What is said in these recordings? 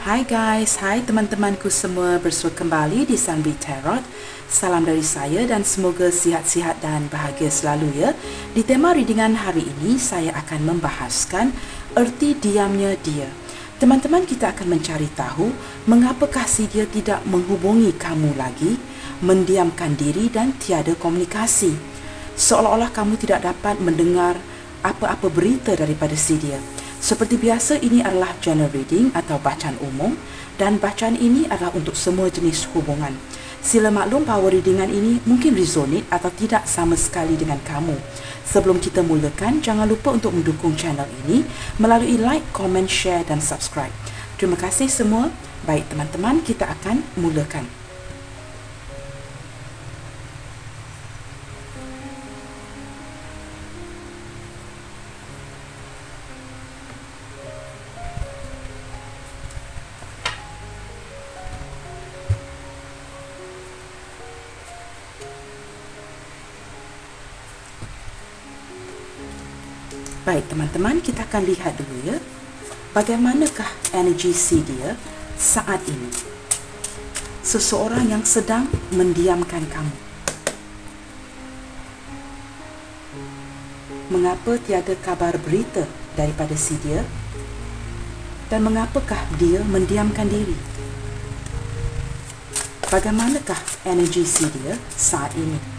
Hai guys, hai teman-temanku semua, bersua kembali di Sunbeam Tarot. Salam dari saya dan semoga sihat-sihat dan bahagia selalu ya. Di tema readingan hari ini, saya akan membahaskan erti diamnya dia. Teman-teman, kita akan mencari tahu mengapakah si dia tidak menghubungi kamu lagi, mendiamkan diri dan tiada komunikasi. Seolah-olah kamu tidak dapat mendengar apa-apa berita daripada si dia. Seperti biasa, ini adalah general reading atau bacaan umum dan bacaan ini adalah untuk semua jenis hubungan. Sila maklum bahawa readingan ini mungkin resonate atau tidak sama sekali dengan kamu. Sebelum kita mulakan, jangan lupa untuk mendukung channel ini melalui like, comment, share dan subscribe. Terima kasih semua. Baik teman-teman, kita akan mulakan. Baik teman-teman, kita akan lihat dulu ya, bagaimanakah energi si dia saat ini. Seseorang yang sedang mendiamkan kamu. Mengapa tiada kabar berita daripada si dia? Dan mengapakah dia mendiamkan diri? Bagaimanakah energi si dia saat ini?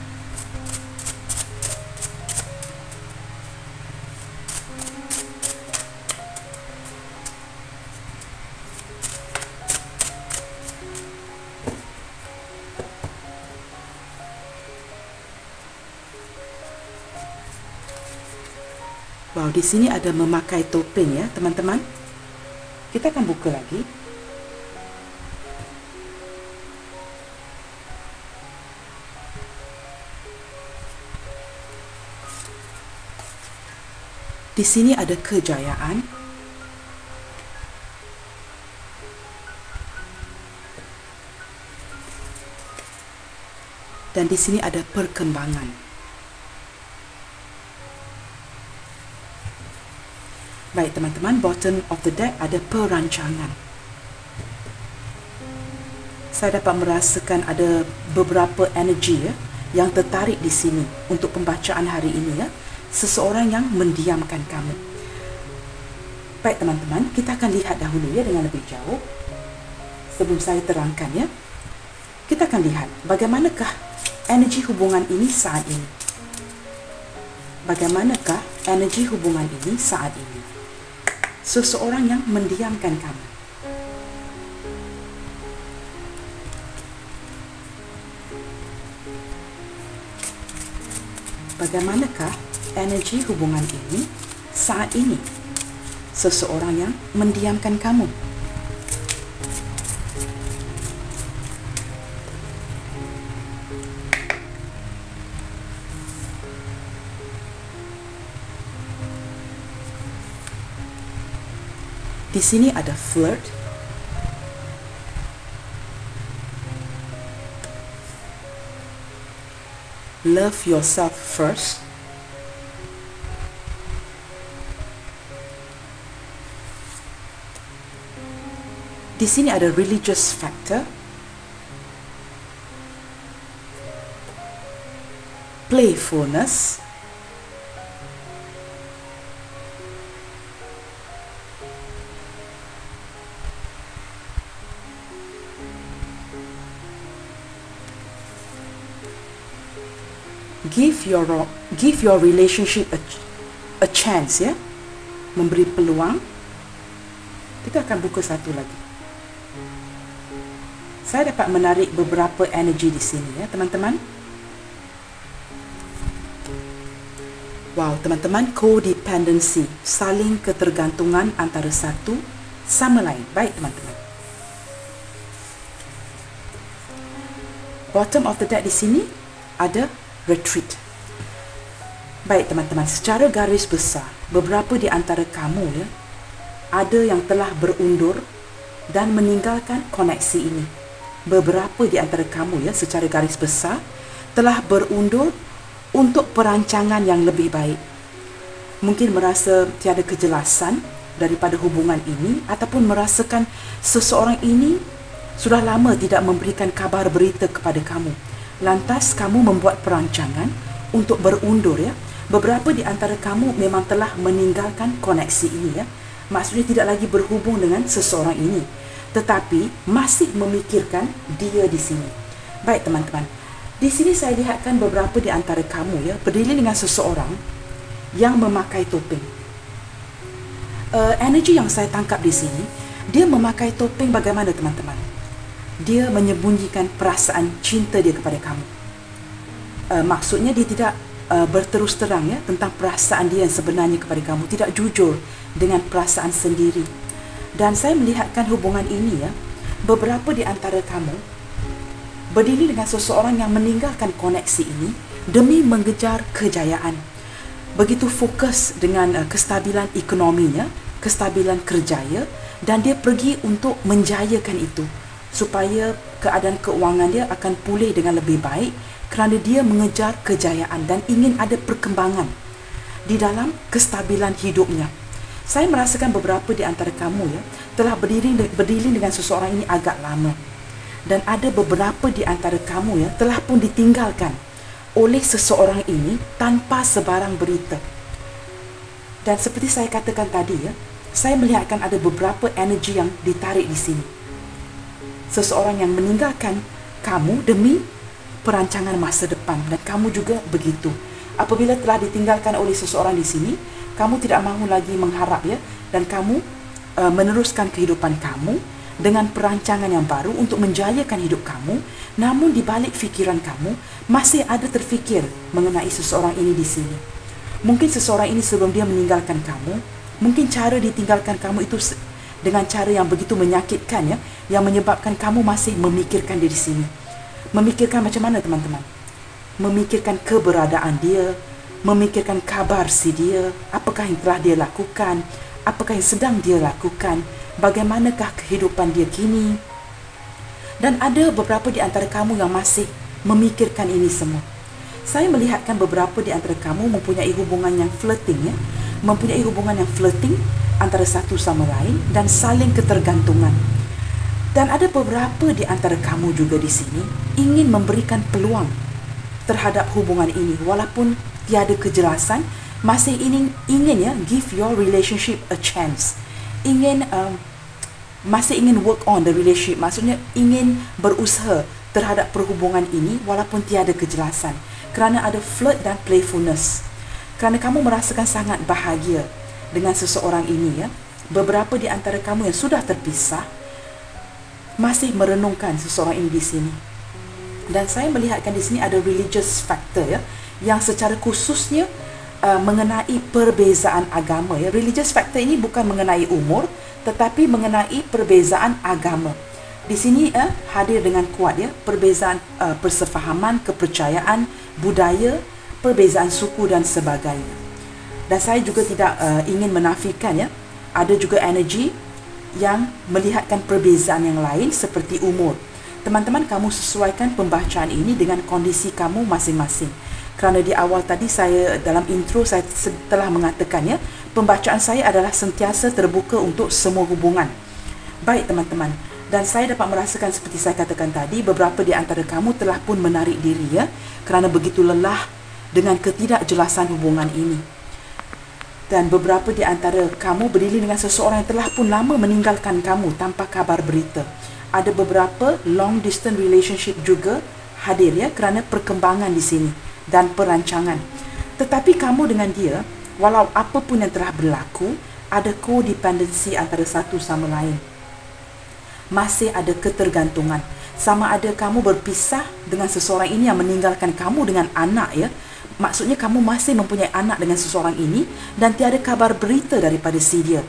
Wow, di sini ada memakai topeng ya, teman-teman. Kita akan buka lagi. Di sini ada kejayaan. Dan di sini ada perkembangan. Baik teman-teman, bottom of the deck ada perancangan. Saya dapat merasakan ada beberapa energi ya, yang tertarik di sini untuk pembacaan hari ini ya. Seseorang yang mendiamkan kamu. Baik teman-teman, kita akan lihat dahulu ya dengan lebih jauh. Sebelum saya terangkan ya, kita akan lihat bagaimanakah energi hubungan ini saat ini. Bagaimanakah energi hubungan ini saat ini. Seseorang yang mendiamkan kamu. Bagaimanakah energi hubungan ini saat ini? Seseorang yang mendiamkan kamu. Di sini ada flirt. Love yourself first. Di sini ada religious factor. Playfulness. Give your relationship a chance ya. Memberi peluang. Kita akan buka satu lagi. Saya dapat menarik beberapa energi di sini ya, teman-teman. Wow, teman-teman, codependency, saling ketergantungan antara satu sama lain. Baik, teman-teman. Bottom of the deck di sini ada retreat. Baik teman-teman, secara garis besar, beberapa di antara kamu ya, ada yang telah berundur dan meninggalkan koneksi ini. Beberapa di antara kamu ya, secara garis besar, telah berundur untuk perancangan yang lebih baik. Mungkin merasa tiada kejelasan daripada hubungan ini ataupun merasakan seseorang ini sudah lama tidak memberikan kabar berita kepada kamu. Lantas kamu membuat perancangan untuk berundur ya. Beberapa di antara kamu memang telah meninggalkan koneksi ini ya. Maksudnya tidak lagi berhubung dengan seseorang ini, tetapi masih memikirkan dia di sini. Baik teman-teman, di sini saya lihatkan beberapa di antara kamu ya berdiri dengan seseorang yang memakai topeng. Energi yang saya tangkap di sini, dia memakai topeng bagaimana teman-teman? Dia menyembunyikan perasaan cinta dia kepada kamu. Maksudnya dia tidak berterus terang ya tentang perasaan dia yang sebenarnya kepada kamu, tidak jujur dengan perasaan sendiri. Dan saya melihatkan hubungan ini ya, beberapa di antara kamu berdiri dengan seseorang yang meninggalkan koneksi ini demi mengejar kejayaan. Begitu fokus dengan kestabilan ekonominya, kestabilan kerjaya, dan dia pergi untuk menjayakan itu supaya keadaan keuangan dia akan pulih dengan lebih baik kerana dia mengejar kejayaan dan ingin ada perkembangan di dalam kestabilan hidupnya. Saya merasakan beberapa di antara kamu ya telah berdiri dengan seseorang ini agak lama, dan ada beberapa di antara kamu ya telah pun ditinggalkan oleh seseorang ini tanpa sebarang berita. Dan seperti saya katakan tadi ya, saya melihatkan ada beberapa energi yang ditarik di sini. Seseorang yang meninggalkan kamu demi perancangan masa depan, dan kamu juga begitu. Apabila telah ditinggalkan oleh seseorang di sini, kamu tidak mahu lagi mengharap ya, dan kamu meneruskan kehidupan kamu dengan perancangan yang baru untuk menjayakan hidup kamu. Namun di balik fikiran kamu masih ada terfikir mengenai seseorang ini di sini. Mungkin seseorang ini sebelum dia meninggalkan kamu, mungkin cara ditinggalkan kamu itu dengan cara yang begitu menyakitkan ya, yang menyebabkan kamu masih memikirkan dia di sini. Memikirkan macam mana teman-teman? Memikirkan keberadaan dia, memikirkan kabar si dia, apakah yang telah dia lakukan, apakah yang sedang dia lakukan, bagaimanakah kehidupan dia kini. Dan ada beberapa di antara kamu yang masih memikirkan ini semua. Saya melihatkan beberapa di antara kamu mempunyai hubungan yang flirting ya, mempunyai hubungan yang flirting antara satu sama lain dan saling ketergantungan. Dan ada beberapa di antara kamu juga di sini ingin memberikan peluang terhadap hubungan ini walaupun tiada kejelasan, masih ingin ya give your relationship a chance. Masih ingin work on the relationship, maksudnya ingin berusaha terhadap perhubungan ini walaupun tiada kejelasan, kerana ada flirt dan playfulness, kerana kamu merasakan sangat bahagia dengan seseorang ini ya. Beberapa di antara kamu yang sudah terpisah masih merenungkan seseorang ini di sini. Dan saya melihatkan di sini ada religious factor ya, yang secara khususnya mengenai perbezaan agama ya. Religious factor ini bukan mengenai umur, tetapi mengenai perbezaan agama. Di sini hadir dengan kuat ya, perbezaan persefahaman, kepercayaan, budaya, perbezaan suku dan sebagainya. Dan saya juga tidak ingin menafikan ya, ada juga energi yang melihatkan perbezaan yang lain seperti umur. Teman-teman, kamu sesuaikan pembacaan ini dengan kondisi kamu masing-masing. Kerana di awal tadi saya dalam intro saya telah mengatakan ya, pembacaan saya adalah sentiasa terbuka untuk semua hubungan. Baik teman-teman, dan saya dapat merasakan seperti saya katakan tadi, beberapa di antara kamu telah pun menarik diri ya, kerana begitu lelah dengan ketidakjelasan hubungan ini. Dan beberapa di antara kamu berdiri dengan seseorang yang telah pun lama meninggalkan kamu tanpa kabar berita. Ada beberapa long distance relationship juga hadir ya, kerana perkembangan di sini dan perancangan. Tetapi kamu dengan dia, walau apapun yang telah berlaku, ada codependency antara satu sama lain. Masih ada ketergantungan. Sama ada kamu berpisah dengan seseorang ini yang meninggalkan kamu dengan anak ya. Maksudnya kamu masih mempunyai anak dengan seseorang ini dan tiada kabar berita daripada si dia.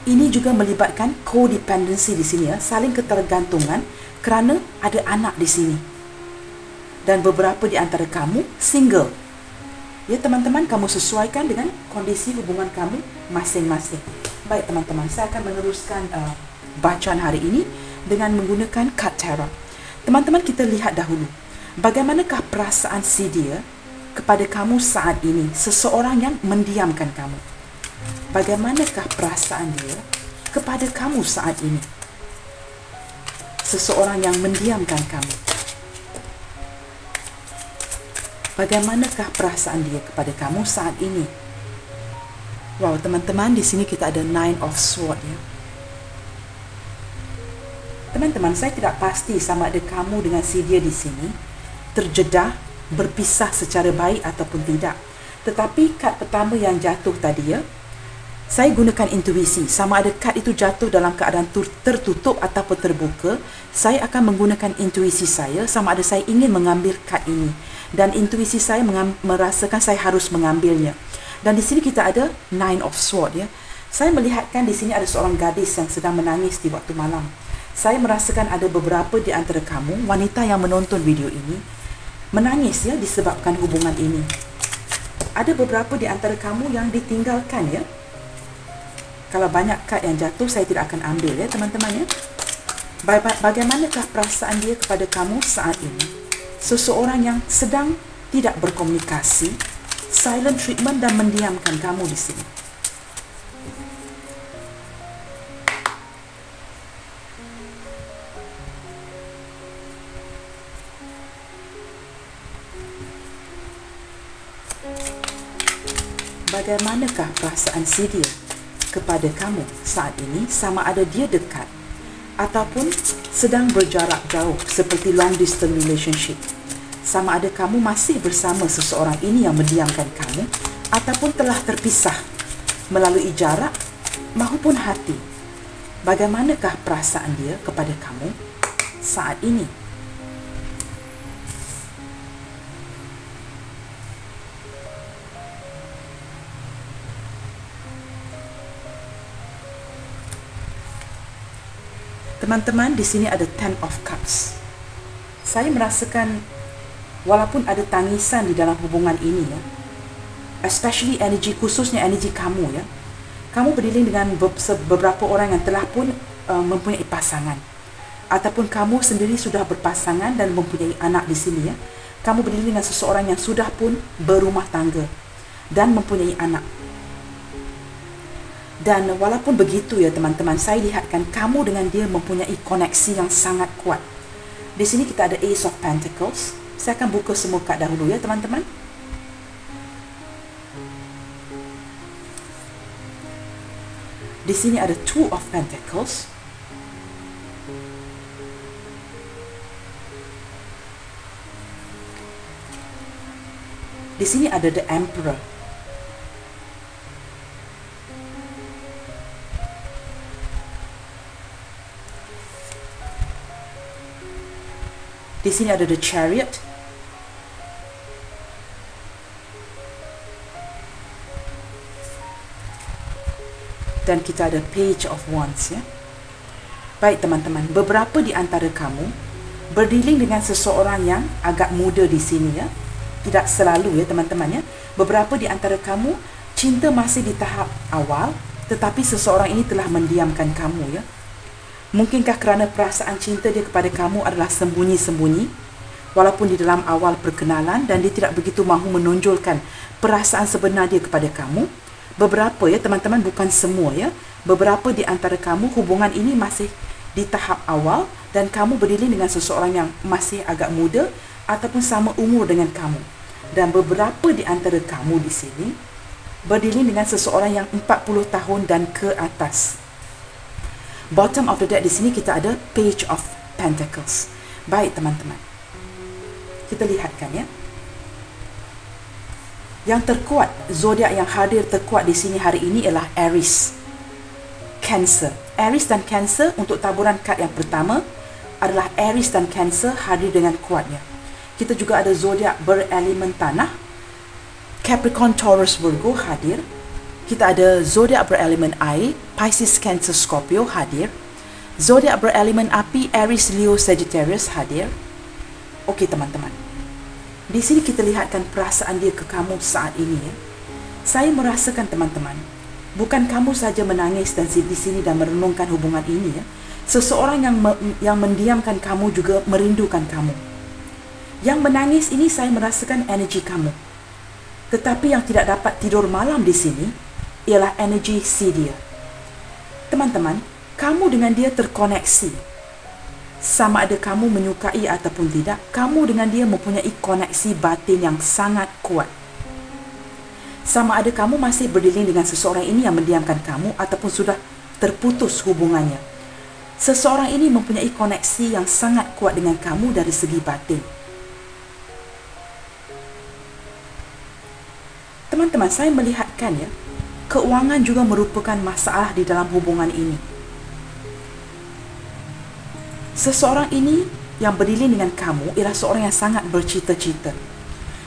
Ini juga melibatkan codependency di sini ya, saling ketergantungan kerana ada anak di sini. Dan beberapa di antara kamu single. Ya teman-teman, kamu sesuaikan dengan kondisi hubungan kamu masing-masing. Baik teman-teman, saya akan meneruskan bacaan hari ini dengan menggunakan card tarot. Teman-teman, kita lihat dahulu bagaimanakah perasaan si dia kepada kamu saat ini, seseorang yang mendiamkan kamu. bagaimanakah perasaan dia kepada kamu saat ini? Seseorang yang mendiamkan kamu. Bagaimanakah perasaan dia kepada kamu saat ini? Wow, teman-teman, di sini kita ada Nine of Swords ya. Teman-teman, saya tidak pasti sama ada kamu dengan si dia di sini terjedah, berpisah secara baik ataupun tidak. Tetapi kad pertama yang jatuh tadi ya, saya gunakan intuisi. Sama ada kad itu jatuh dalam keadaan tertutup ataupun terbuka, saya akan menggunakan intuisi saya sama ada saya ingin mengambil kad ini. Dan intuisi saya merasakan saya harus mengambilnya. Dan di sini kita ada Nine of Swords ya. Saya melihatkan di sini ada seorang gadis yang sedang menangis di waktu malam. Saya merasakan ada beberapa di antara kamu, wanita yang menonton video ini, menangis ya disebabkan hubungan ini. Ada beberapa di antara kamu yang ditinggalkan ya. Kalau banyak kad yang jatuh, saya tidak akan ambil ya teman-teman ya. Bagaimanakah perasaan dia kepada kamu saat ini? Seseorang yang sedang tidak berkomunikasi, silent treatment dan mendiamkan kamu di sini. Bagaimanakah perasaan si dia kepada kamu saat ini, sama ada dia dekat ataupun sedang berjarak jauh seperti long distance relationship. Sama ada kamu masih bersama seseorang ini yang mendiamkan kamu ataupun telah terpisah melalui jarak maupun hati. Bagaimanakah perasaan dia kepada kamu saat ini? Teman-teman, di sini ada Ten of Cups. Saya merasakan walaupun ada tangisan di dalam hubungan ini ya, especially energi, khususnya energi kamu ya. Kamu berdiri dengan beberapa orang yang telah pun mempunyai pasangan, ataupun kamu sendiri sudah berpasangan dan mempunyai anak di sini ya. Kamu berdiri dengan seseorang yang sudah pun berumah tangga dan mempunyai anak. Dan walaupun begitu ya teman-teman, saya lihatkan kamu dengan dia mempunyai koneksi yang sangat kuat. Di sini kita ada Ace of Pentacles. Saya akan buka semua kad dahulu ya teman-teman. Di sini ada Two of Pentacles. Di sini ada The Emperor. Di sini ada The Chariot. Dan kita ada Page of Wands ya. Baik teman-teman, beberapa di antara kamu berdealing dengan seseorang yang agak muda di sini ya. Tidak selalu ya teman-teman ya. Beberapa di antara kamu cinta masih di tahap awal, tetapi seseorang ini telah mendiamkan kamu ya. Mungkinkah kerana perasaan cinta dia kepada kamu adalah sembunyi-sembunyi, walaupun di dalam awal perkenalan, dan dia tidak begitu mahu menonjolkan perasaan sebenar dia kepada kamu. Beberapa ya teman-teman, bukan semua ya. Beberapa di antara kamu hubungan ini masih di tahap awal dan kamu berdiri dengan seseorang yang masih agak muda ataupun sama umur dengan kamu. Dan beberapa di antara kamu di sini berdiri dengan seseorang yang 40 tahun dan ke atas. Bottom of the deck di sini kita ada Page of Pentacles. Baik teman-teman, kita lihatkan ya. Yang terkuat, zodiak yang hadir terkuat di sini hari ini ialah Aries, Cancer. Aries dan Cancer untuk taburan kad yang pertama adalah Aries dan Cancer hadir dengan kuatnya. Kita juga ada zodiak berelemen tanah, Capricorn, Taurus, Virgo hadir. Kita ada zodiak berelemen air, Pisces, Cancer, Scorpio hadir. Zodiak berelemen api, Aries, Leo, Sagittarius hadir. Okey teman-teman, di sini kita lihatkan perasaan dia ke kamu saat ini ya. Saya merasakan teman-teman, bukan kamu saja menangis dan di sini dan merenungkan hubungan ini ya. Seseorang yang mendiamkan kamu juga merindukan kamu. Yang menangis ini saya merasakan energi kamu. Tetapi yang tidak dapat tidur malam di sini ialah energi si dia. Teman-teman, kamu dengan dia terkoneksi. Sama ada kamu menyukai ataupun tidak, kamu dengan dia mempunyai koneksi batin yang sangat kuat. Sama ada kamu masih berdilin dengan seseorang ini yang mendiamkan kamu ataupun sudah terputus hubungannya. Seseorang ini mempunyai koneksi yang sangat kuat dengan kamu dari segi batin. Teman-teman, saya melihatkan ya, keuangan juga merupakan masalah di dalam hubungan ini. Seseorang ini yang berdilin dengan kamu ialah seorang yang sangat bercita-cita.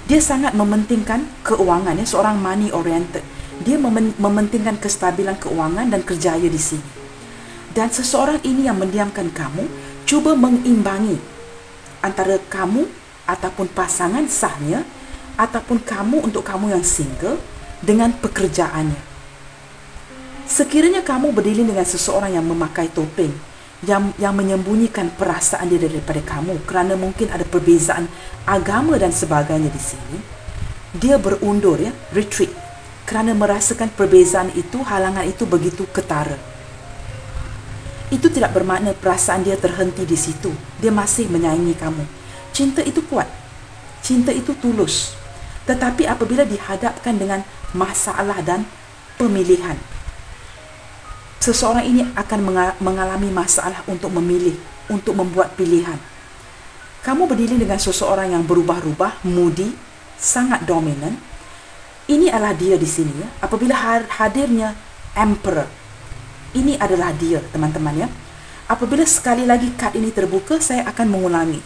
Dia sangat mementingkan keuangan, ya, seorang money oriented. Dia mementingkan kestabilan keuangan dan kerjaya di sini. Dan seseorang ini yang mendiamkan kamu, cuba mengimbangi antara kamu ataupun pasangan sahnya, ataupun kamu untuk kamu yang single dengan pekerjaannya. Sekiranya kamu berdilin dengan seseorang yang memakai topeng, yang menyembunyikan perasaan dia daripada kamu kerana mungkin ada perbezaan agama dan sebagainya di sini, dia berundur, ya, retreat, kerana merasakan perbezaan itu, halangan itu begitu ketara. Itu tidak bermakna perasaan dia terhenti di situ. Dia masih menyayangi kamu. Cinta itu kuat. Cinta itu tulus. Tetapi apabila dihadapkan dengan masalah dan pemilihan, seseorang ini akan mengalami masalah untuk memilih, untuk membuat pilihan. Kamu berdilin dengan seseorang yang berubah-ubah, moody, sangat dominan. Ini adalah dia di sini, ya. Apabila hadirnya Emperor, ini adalah dia, teman-teman, ya. Apabila sekali lagi kad ini terbuka, saya akan mengulangi.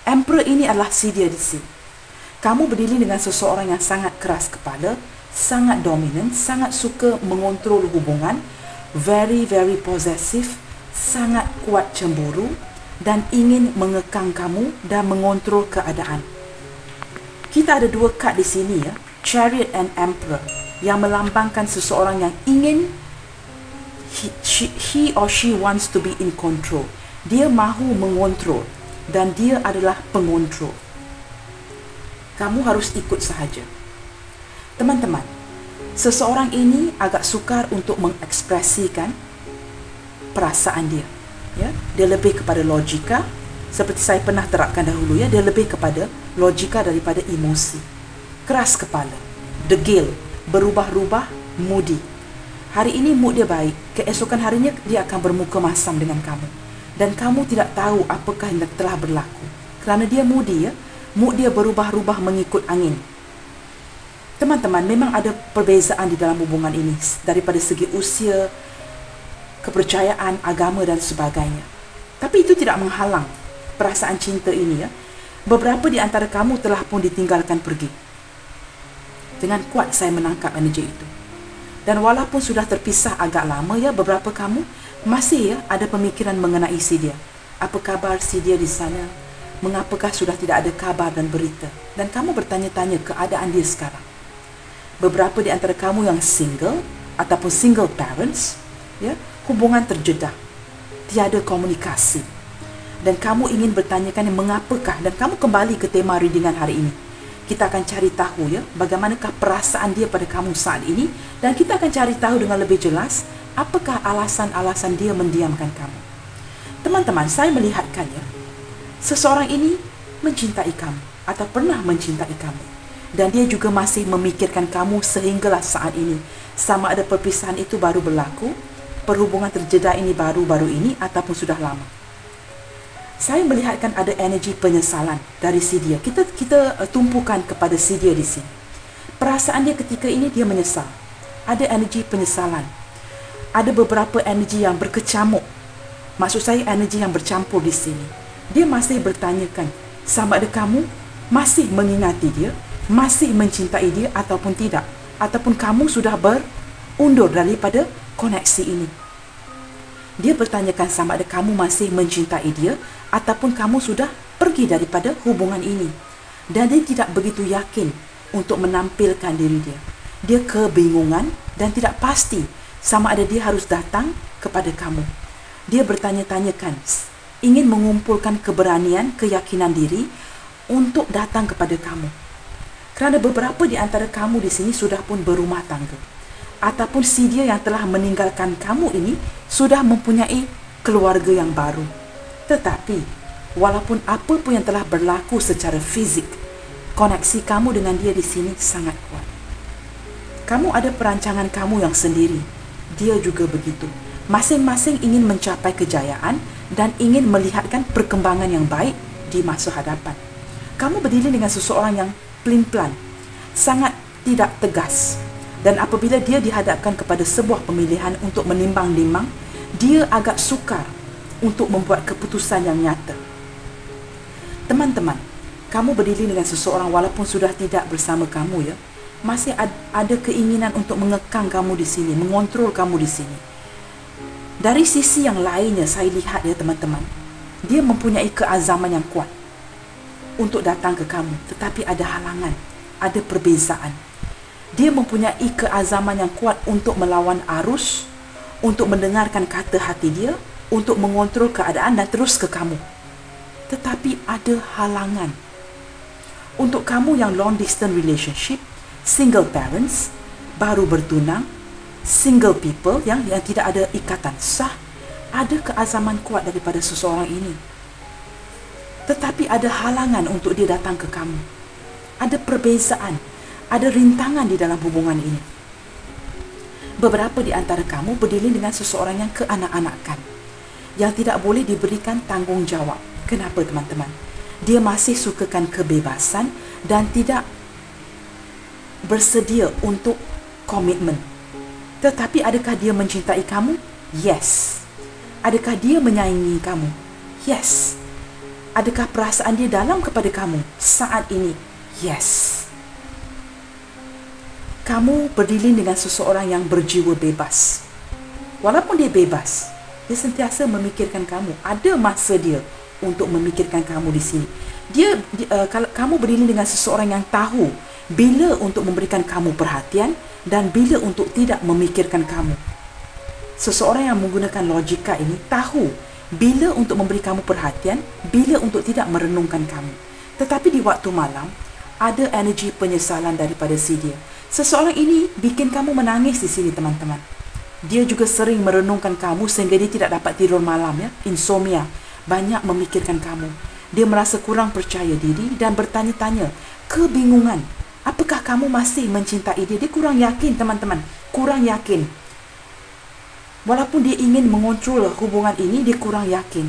Emperor ini adalah si dia di sini. Kamu berdilin dengan seseorang yang sangat keras kepala, sangat dominan, sangat suka mengontrol hubungan, very possessive, sangat kuat cemburu dan ingin mengekang kamu dan mengontrol keadaan. Kita ada dua kad di sini, ya, Chariot and Emperor, yang melambangkan seseorang yang ingin he or she wants to be in control. Dia mahu mengontrol dan dia adalah pengontrol. Kamu harus ikut sahaja. Teman-teman, seseorang ini agak sukar untuk mengekspresikan perasaan dia. Ya, dia lebih kepada logika, seperti saya pernah terapkan dahulu, ya, dia lebih kepada logika daripada emosi. Keras kepala, degil, berubah-ubah, moody. Hari ini mood dia baik, keesokan harinya dia akan bermuka masam dengan kamu. Dan kamu tidak tahu apakah yang telah berlaku. Kerana dia moody, ya, mood dia berubah-ubah mengikut angin. Teman-teman, memang ada perbezaan di dalam hubungan ini daripada segi usia, kepercayaan, agama dan sebagainya. Tapi itu tidak menghalang perasaan cinta ini, ya. Beberapa di antara kamu telah pun ditinggalkan pergi. Dengan kuat saya menangkap energi itu. Dan walaupun sudah terpisah agak lama, ya, beberapa kamu masih, ya, ada pemikiran mengenai si dia. Apa khabar si dia di sana? Mengapakah sudah tidak ada kabar dan berita? Dan kamu bertanya-tanya keadaan dia sekarang. Beberapa di antara kamu yang single ataupun single parents, ya, hubungan terjedah, tiada komunikasi. Dan kamu ingin bertanyakan mengapakah, dan kamu kembali ke tema readingan hari ini. Kita akan cari tahu, ya, bagaimanakah perasaan dia pada kamu saat ini, dan kita akan cari tahu dengan lebih jelas apakah alasan-alasan dia mendiamkan kamu. Teman-teman, saya melihatkan, ya, seseorang ini mencintai kamu atau pernah mencintai kamu. Dan dia juga masih memikirkan kamu sehinggalah saat ini. Sama ada perpisahan itu baru berlaku, perhubungan terjeda ini baru-baru ini, ataupun sudah lama. Saya melihatkan ada energi penyesalan dari si dia. Kita tumpukan kepada si dia di sini. Perasaan dia ketika ini dia menyesal. Ada energi penyesalan. Ada beberapa energi yang berkecamuk. Maksud saya energi yang bercampur di sini. Dia masih bertanyakan sama ada kamu masih mengingati dia, masih mencintai dia ataupun tidak. Ataupun kamu sudah berundur daripada koneksi ini. Dia bertanyakan sama ada kamu masih mencintai dia ataupun kamu sudah pergi daripada hubungan ini. Dan dia tidak begitu yakin untuk menampilkan diri dia. Dia kebingungan dan tidak pasti sama ada dia harus datang kepada kamu. Dia bertanya-tanyakan, ingin mengumpulkan keberanian, keyakinan diri untuk datang kepada kamu. Kerana beberapa di antara kamu di sini sudah pun berumah tangga. ataupun si dia yang telah meninggalkan kamu ini sudah mempunyai keluarga yang baru. Tetapi walaupun apa pun yang telah berlaku secara fizik, koneksi kamu dengan dia di sini sangat kuat. Kamu ada perancangan kamu yang sendiri. Dia juga begitu. Masing-masing ingin mencapai kejayaan dan ingin melihatkan perkembangan yang baik di masa hadapan. Kamu berdiri dengan seseorang yang pelin-pelan, sangat tidak tegas. Dan apabila dia dihadapkan kepada sebuah pemilihan untuk menimbang-nimbang, dia agak sukar untuk membuat keputusan yang nyata. Teman-teman, kamu berdiri dengan seseorang walaupun sudah tidak bersama kamu, ya, masih ada keinginan untuk mengekang kamu di sini, mengontrol kamu di sini. Dari sisi yang lainnya, saya lihat, ya teman-teman, dia mempunyai keazaman yang kuat untuk datang ke kamu, tetapi ada halangan, ada perbezaan. Dia mempunyai keazaman yang kuat untuk melawan arus, untuk mendengarkan kata hati dia, untuk mengontrol keadaan dan terus ke kamu. Tetapi ada halangan. Untuk kamu yang long distance relationship, single parents, baru bertunang, single people yang tidak ada ikatan sah, ada keazaman kuat daripada seseorang ini. Tetapi ada halangan untuk dia datang ke kamu. Ada perbezaan, ada rintangan di dalam hubungan ini. Beberapa di antara kamu berdiri dengan seseorang yang keanak-anakan, yang tidak boleh diberikan tanggungjawab. Kenapa, teman-teman? Dia masih sukakan kebebasan dan tidak bersedia untuk komitmen. Tetapi adakah dia mencintai kamu? Yes. Adakah dia menyayangi kamu? Yes. Adakah perasaan dia dalam kepada kamu saat ini? Yes. Kamu berdiri dengan seseorang yang berjiwa bebas. Walaupun dia bebas, dia sentiasa memikirkan kamu. Ada masa dia untuk memikirkan kamu di sini. Kalau kamu berdiri dengan seseorang yang tahu bila untuk memberikan kamu perhatian dan bila untuk tidak memikirkan kamu. Seseorang yang menggunakan logika ini tahu bila untuk memberi kamu perhatian, bila untuk tidak merenungkan kamu. Tetapi di waktu malam, ada energi penyesalan daripada si dia. Seseorang ini bikin kamu menangis di sini, teman-teman. Dia juga sering merenungkan kamu sehingga dia tidak dapat tidur malam, ya, insomnia, banyak memikirkan kamu. Dia merasa kurang percaya diri dan bertanya-tanya, kebingungan. Apakah kamu masih mencintai dia? Dia kurang yakin, teman-teman. Kurang yakin. Walaupun dia ingin mengontrol hubungan ini, dia kurang yakin.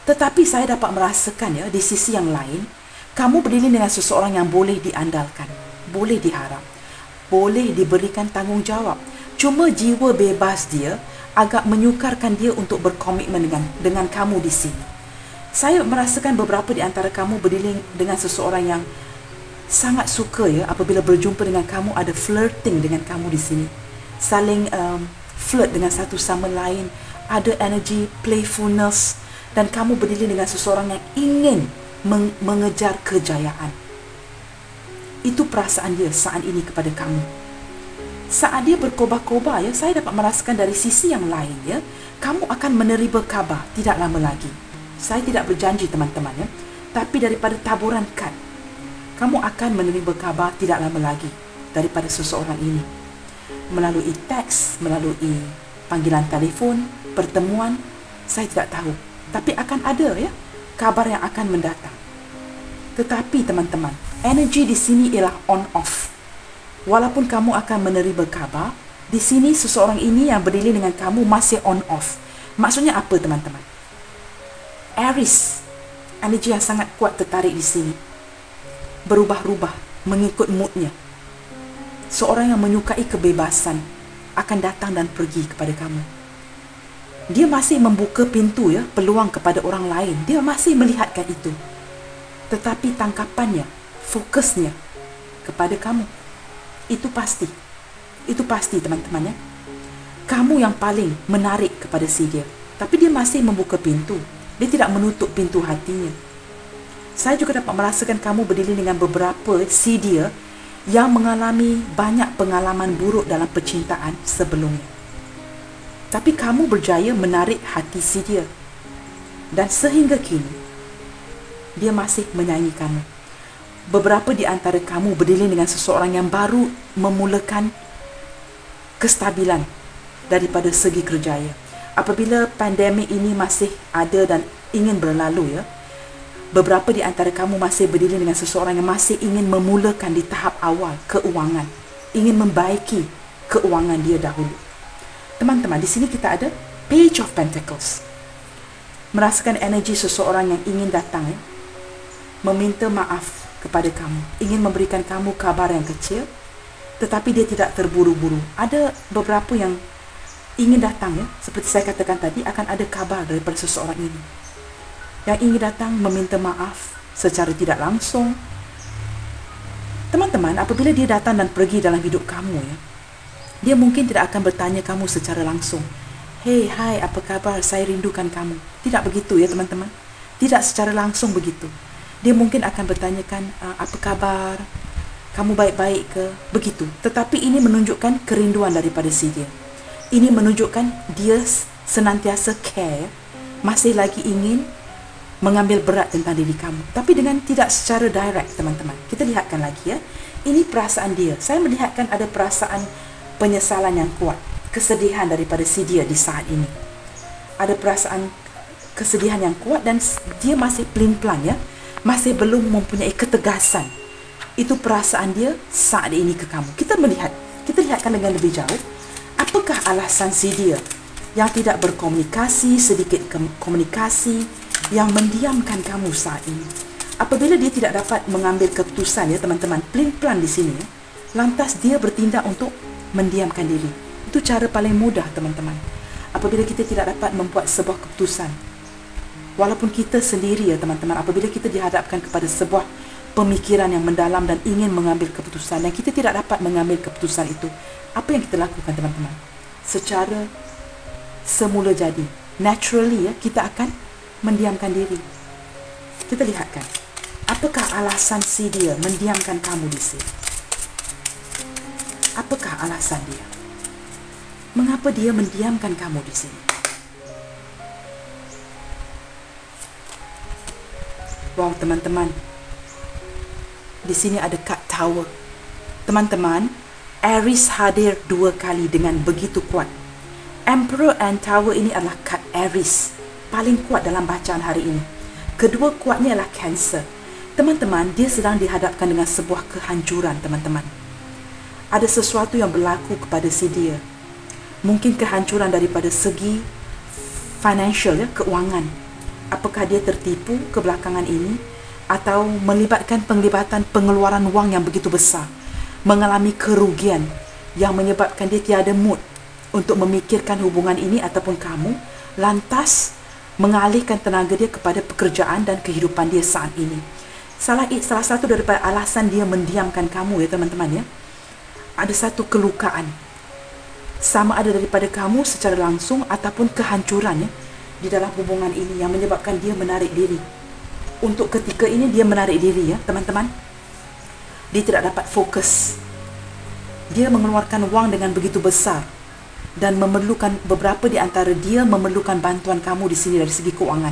Tetapi saya dapat merasakan, ya, di sisi yang lain, kamu berdiri dengan seseorang yang boleh diandalkan, boleh diharap, boleh diberikan tanggungjawab. Cuma jiwa bebas dia agak menyukarkan dia untuk berkomitmen dengan kamu di sini. Saya merasakan beberapa di antara kamu berdiri dengan seseorang yang sangat suka, ya, apabila berjumpa dengan kamu, ada flirting dengan kamu di sini. Saling flirt dengan satu sama lain, ada energi playfulness, dan kamu berdiri dengan seseorang yang ingin mengejar kejayaan. Itu perasaan dia saat ini kepada kamu. Saat dia berkobar-kobar, ya, saya dapat merasakan dari sisi yang lain, ya, kamu akan menerima kabar tidak lama lagi. Saya tidak berjanji, teman-teman, ya, tapi daripada taburan kad, kamu akan menerima kabar tidak lama lagi daripada seseorang ini. Melalui teks, melalui panggilan telefon, pertemuan, saya tidak tahu. Tapi akan ada, ya, kabar yang akan mendatang. Tetapi teman-teman, energi di sini ialah on-off. Walaupun kamu akan menerima kabar, di sini seseorang ini yang berdiri dengan kamu masih on-off. Maksudnya apa, teman-teman? Aries, energi yang sangat kuat tertarik di sini. Berubah-ubah mengikut moodnya. Seorang yang menyukai kebebasan akan datang dan pergi kepada kamu. Dia masih membuka pintu, ya, peluang kepada orang lain. Dia masih melihatkan itu. Tetapi tangkapannya, fokusnya kepada kamu. Itu pasti. Itu pasti, teman-teman, ya. Kamu yang paling menarik kepada si dia. Tapi dia masih membuka pintu. Dia tidak menutup pintu hatinya. Saya juga dapat merasakan kamu berdiri dengan beberapa si dia yang mengalami banyak pengalaman buruk dalam percintaan sebelumnya. Tapi kamu berjaya menarik hati si dia. Dan sehingga kini, dia masih menyayangi kamu. Beberapa di antara kamu berdiri dengan seseorang yang baru memulakan kestabilan daripada segi kerjaya. Apabila pandemik ini masih ada dan ingin berlalu, ya, beberapa di antara kamu masih berdiri dengan seseorang yang masih ingin memulakan di tahap awal keuangan, ingin membaiki keuangan dia dahulu. Teman-teman, di sini kita ada Page of Pentacles. Merasakan energi seseorang yang ingin datang, ya, meminta maaf kepada kamu, ingin memberikan kamu kabar yang kecil, tetapi dia tidak terburu-buru. Ada beberapa yang ingin datang, ya, seperti saya katakan tadi, akan ada kabar daripada seseorang ini yang ingin datang meminta maaf secara tidak langsung. Teman-teman, apabila dia datang dan pergi dalam hidup kamu, ya, dia mungkin tidak akan bertanya kamu secara langsung, "Hey, hai, apa kabar? Saya rindukan kamu." Tidak begitu, ya teman-teman. Tidak secara langsung begitu. Dia mungkin akan bertanyakan, "Apa kabar? Kamu baik-baik ke?" Begitu. Tetapi ini menunjukkan kerinduan daripada si dia. Ini menunjukkan dia senantiasa care, masih lagi ingin mengambil berat tentang diri kamu. Tapi dengan tidak secara direct, teman-teman. Kita lihatkan lagi, ya. Ini perasaan dia. Saya melihatkan ada perasaan penyesalan yang kuat, kesedihan daripada si dia di saat ini. Ada perasaan kesedihan yang kuat dan dia masih pelin-pelan, ya, masih belum mempunyai ketegasan. Itu perasaan dia saat ini ke kamu. Kita lihatkan dengan lebih jauh. Apakah alasan si dia yang tidak berkomunikasi, sedikit komunikasi, yang mendiamkan kamu saat ini? Apabila dia tidak dapat mengambil keputusan, ya teman-teman, pelin-pelan di sini, ya, lantas dia bertindak untuk mendiamkan diri. Itu cara paling mudah, teman-teman. Apabila kita tidak dapat membuat sebuah keputusan, walaupun kita sendiri, ya teman-teman, apabila kita dihadapkan kepada sebuah pemikiran yang mendalam dan ingin mengambil keputusan dan kita tidak dapat mengambil keputusan itu, apa yang kita lakukan, teman-teman? Secara semula jadi, naturally, ya, kita akan mendiamkan diri. Kita lihatkan, apakah alasan si dia mendiamkan kamu di sini? Apakah alasan dia? Mengapa dia mendiamkan kamu di sini? Wow, teman-teman. Di sini ada kad Tower. Teman-teman, Aries hadir 2 kali dengan begitu kuat. Emperor and Tower ini adalah kad Aries, paling kuat dalam bacaan hari ini. Kedua kuatnya adalah Cancer. Teman-teman, dia sedang dihadapkan dengan sebuah kehancuran, teman-teman. Ada sesuatu yang berlaku kepada si dia. Mungkin kehancuran daripada segi financial, ya, keuangan. Apakah dia tertipu kebelakangan ini atau melibatkan pengeluaran wang yang begitu besar, mengalami kerugian yang menyebabkan dia tiada mood untuk memikirkan hubungan ini ataupun kamu, lantas mengalihkan tenaga dia kepada pekerjaan dan kehidupan dia saat ini. Salah satu daripada alasan dia mendiamkan kamu, ya teman-teman, ya, ada satu kelukaan, sama ada daripada kamu secara langsung ataupun kehancurannya di dalam hubungan ini yang menyebabkan dia menarik diri. Untuk ketika ini dia menarik diri, ya teman-teman. Dia tidak dapat fokus. Dia mengeluarkan wang dengan begitu besar dan memerlukan, beberapa di antara dia memerlukan bantuan kamu di sini dari segi keuangan.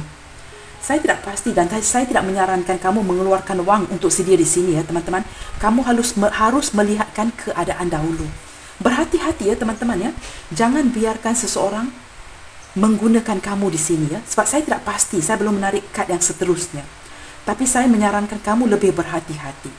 Saya tidak pasti dan saya tidak menyarankan kamu mengeluarkan wang untuk si dia di sini, ya teman-teman. Kamu harus melihatkan keadaan dahulu. Berhati-hati, ya teman-teman, ya. Jangan biarkan seseorang menggunakan kamu di sini, ya. Sebab saya tidak pasti, saya belum menarik kad yang seterusnya. Tapi saya menyarankan kamu lebih berhati-hati.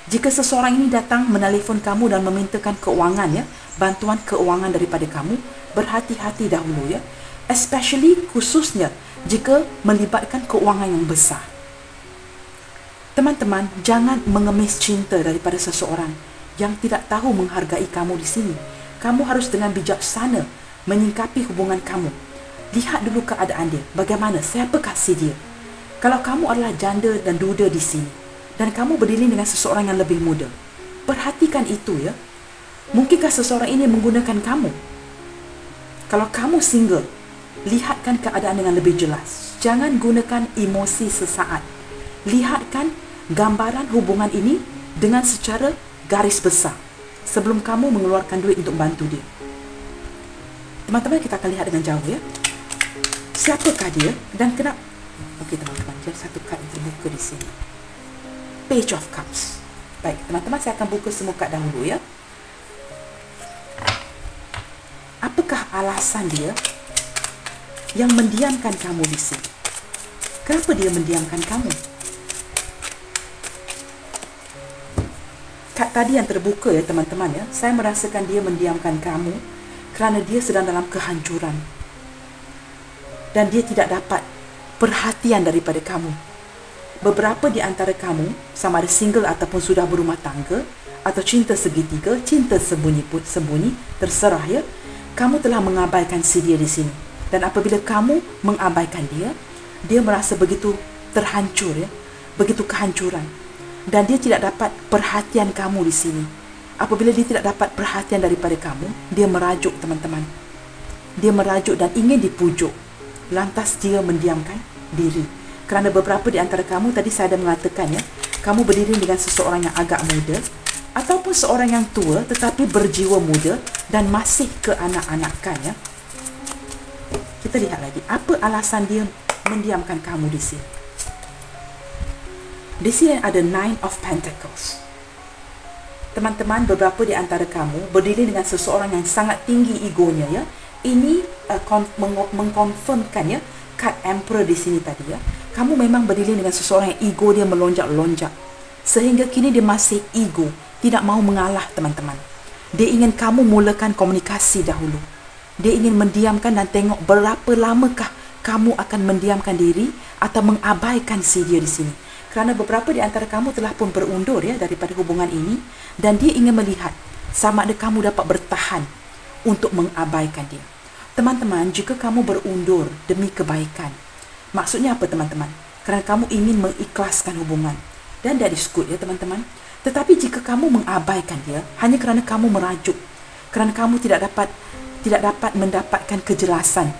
Jika seseorang ini datang menelpon kamu dan memintakan keuangan, ya, bantuan keuangan daripada kamu, berhati-hati dahulu, ya. Especially, khususnya jika melibatkan keuangan yang besar. Teman-teman, jangan mengemis cinta daripada seseorang yang tidak tahu menghargai kamu di sini. Kamu harus dengan bijaksana menyingkapi hubungan kamu. Lihat dulu keadaan dia. Bagaimana? Siapa kasih dia? Kalau kamu adalah janda dan duda di sini, dan kamu berdiri dengan seseorang yang lebih muda, perhatikan itu, ya. Mungkinkah seseorang ini menggunakan kamu? Kalau kamu single, lihatkan keadaan dengan lebih jelas. Jangan gunakan emosi sesaat. Lihatkan gambaran hubungan ini dengan secara garis besar sebelum kamu mengeluarkan duit untuk bantu dia. Teman-teman, kita akan lihat dengan jauh, ya. Siapakah dia dan kenapa? Okey teman-teman, jadi satu kad yang terbuka di sini. Page of Cups. Baik, teman-teman, saya akan buka semua kad dahulu, ya. alasan dia yang mendiamkan kamu di sini? Kenapa dia mendiamkan kamu? Kad tadi yang terbuka ya teman-teman ya, saya merasakan dia mendiamkan kamu kerana dia sedang dalam kehancuran. Dan dia tidak dapat perhatian daripada kamu. Beberapa di antara kamu, sama ada single ataupun sudah berumah tangga, atau cinta segitiga, cinta sembunyi, terserah ya, kamu telah mengabaikan si dia di sini. Dan apabila kamu mengabaikan dia, dia merasa begitu terhancur ya, begitu kehancuran. Dan dia tidak dapat perhatian kamu di sini. Apabila dia tidak dapat perhatian daripada kamu, dia merajuk teman-teman. Dia merajuk dan ingin dipujuk. Lantas dia mendiamkan diri. Kerana beberapa di antara kamu, tadi saya ada mengatakan ya, kamu berdiri dengan seseorang yang agak muda ataupun seorang yang tua tetapi berjiwa muda dan masih keanak-anakan ya. Kita lihat lagi, apa alasan dia mendiamkan kamu di sini? Di sini ada Nine of Pentacles. Teman-teman, beberapa di antara kamu berdiri dengan seseorang yang sangat tinggi egonya ya. Ini mengkonfirmkan ya, kad Emperor di sini tadi ya. Kamu memang berdiri dengan seseorang yang ego dia melonjak-lonjak. Sehingga kini dia masih ego, tidak mau mengalah teman-teman. Dia ingin kamu mulakan komunikasi dahulu. Dia ingin mendiamkan dan tengok berapa lamakah kamu akan mendiamkan diri atau mengabaikan si dia di sini. Kerana beberapa di antara kamu telah pun berundur ya daripada hubungan ini, dan dia ingin melihat sama ada kamu dapat bertahan untuk mengabaikan dia. Teman-teman, jika kamu berundur demi kebaikan, maksudnya apa teman-teman? Kerana kamu ingin mengikhlaskan hubungan, dan that is good ya teman-teman. Tetapi jika kamu mengabaikan dia hanya kerana kamu merajuk, kerana kamu tidak dapat mendapatkan kejelasan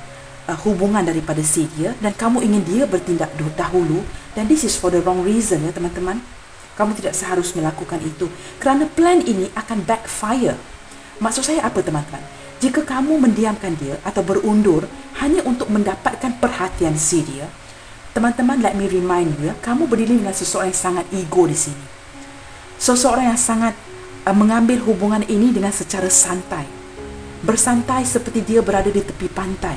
hubungan daripada si dia, dan kamu ingin dia bertindak dahulu, dan this is for the wrong reason ya teman-teman. Kamu tidak seharusnya melakukan itu, kerana plan ini akan backfire. Maksud saya apa teman-teman? Jika kamu mendiamkan dia atau berundur hanya untuk mendapatkan perhatian si dia, teman-teman, let me remind you ya, kamu berdiri dengan seseorang yang sangat ego di sini. Seseorang yang sangat mengambil hubungan ini dengan secara santai. Bersantai seperti dia berada di tepi pantai.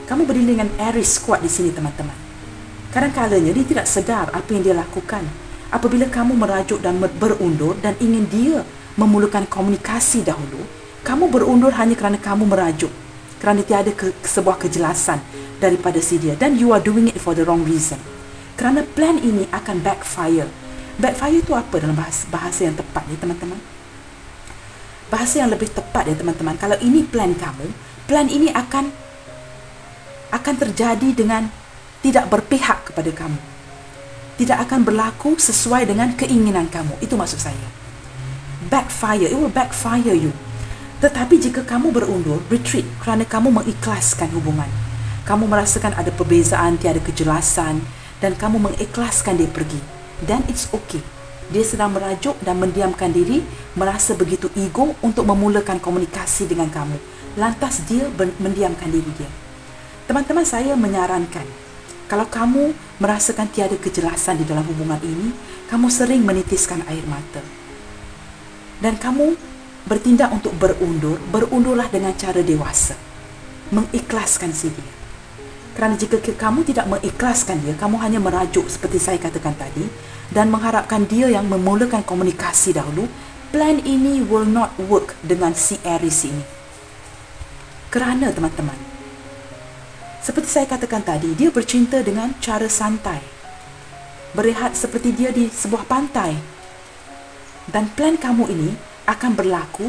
Kamu berdiri dengan Aries kuat di sini teman-teman. Kadang-kadangnya dia tidak sedar apa yang dia lakukan. Apabila kamu merajuk dan berundur dan ingin dia memulakan komunikasi dahulu, kamu berundur hanya kerana kamu merajuk, kerana tiada sebuah kejelasan daripada si dia, dan you are doing it for the wrong reason. Kerana plan ini akan backfire. Backfire itu apa dalam bahasa yang tepat ya teman-teman? Bahasa yang lebih tepat ya teman-teman, kalau ini plan kamu, plan ini akan terjadi dengan tidak berpihak kepada kamu. Tidak akan berlaku sesuai dengan keinginan kamu. Itu maksud saya. Backfire, it will backfire you. Tetapi jika kamu berundur, retreat, kerana kamu mengikhlaskan hubungan, kamu merasakan ada perbezaan, tiada kejelasan, dan kamu mengikhlaskan dia pergi, then it's okay. Dia sedang merajuk dan mendiamkan diri, merasa begitu ego untuk memulakan komunikasi dengan kamu. Lantas dia mendiamkan diri dia. Teman-teman, saya menyarankan, kalau kamu merasakan tiada kejelasan di dalam hubungan ini, kamu sering menitiskan air mata. Dan kamu bertindak untuk berundurlah dengan cara dewasa. Mengikhlaskan si dia. Kerana jika kamu tidak mengikhlaskan dia, kamu hanya merajuk seperti saya katakan tadi, dan mengharapkan dia yang memulakan komunikasi dahulu, plan ini will not work dengan si Aries ini. Kerana teman-teman, seperti saya katakan tadi, dia bercinta dengan cara santai. Berehat seperti dia di sebuah pantai. Dan plan kamu ini akan berlaku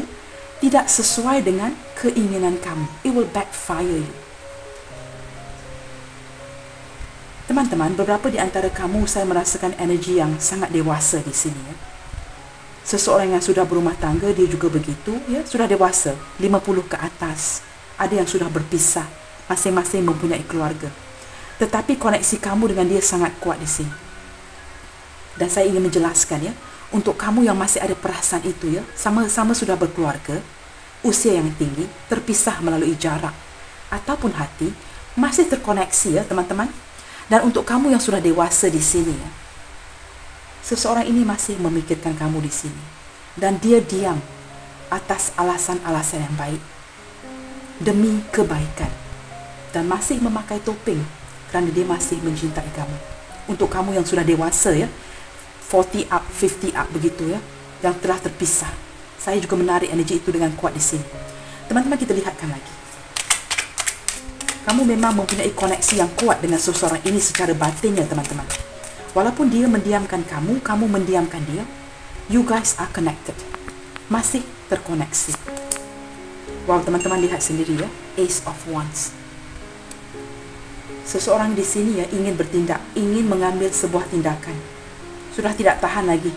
tidak sesuai dengan keinginan kamu. It will backfire you. Teman-teman, beberapa di antara kamu saya merasakan energi yang sangat dewasa di sini ya. Seseorang yang sudah berumah tangga, dia juga begitu ya, sudah dewasa, 50 ke atas. Ada yang sudah berpisah, masing-masing mempunyai keluarga. Tetapi koneksi kamu dengan dia sangat kuat di sini. Dan saya ingin menjelaskan ya, untuk kamu yang masih ada perasaan itu ya, sama-sama sudah berkeluarga, usia yang tinggi, terpisah melalui jarak ataupun hati, masih terkoneksi ya teman-teman. Dan untuk kamu yang sudah dewasa di sini ya, seseorang ini masih memikirkan kamu di sini. Dan dia diam atas alasan-alasan yang baik. demi kebaikan, dan masih memakai topeng kerana dia masih mencintai kamu. Untuk kamu yang sudah dewasa ya, 40 up, 50 up begitu ya, yang telah terpisah, saya juga menarik energi itu dengan kuat di sini. Teman-teman, kita lihatkan lagi. Kamu memang mempunyai koneksi yang kuat dengan seseorang ini secara batinnya, teman-teman. Walaupun dia mendiamkan kamu, kamu mendiamkan dia, you guys are connected. Masih terkoneksi. Wow, teman-teman lihat sendiri ya, Ace of Wands. Seseorang di sini ya ingin bertindak, ingin mengambil sebuah tindakan. Sudah tidak tahan lagi.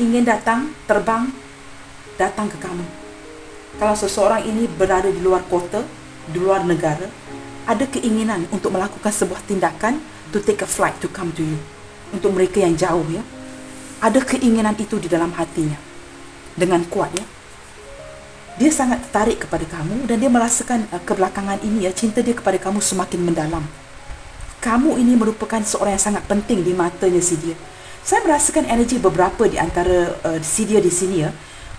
Ingin datang, terbang, datang ke kamu. Kalau seseorang ini berada di luar kota, di luar negara, ada keinginan untuk melakukan sebuah tindakan, to take a flight to come to you. Untuk mereka yang jauh ya, ada keinginan itu di dalam hatinya dengan kuat ya. Dia sangat tertarik kepada kamu dan dia merasakan kebelakangan ini ya, cinta dia kepada kamu semakin mendalam. Kamu ini merupakan seorang yang sangat penting di matanya si dia. Saya merasakan energi beberapa di antara si dia di sini ya,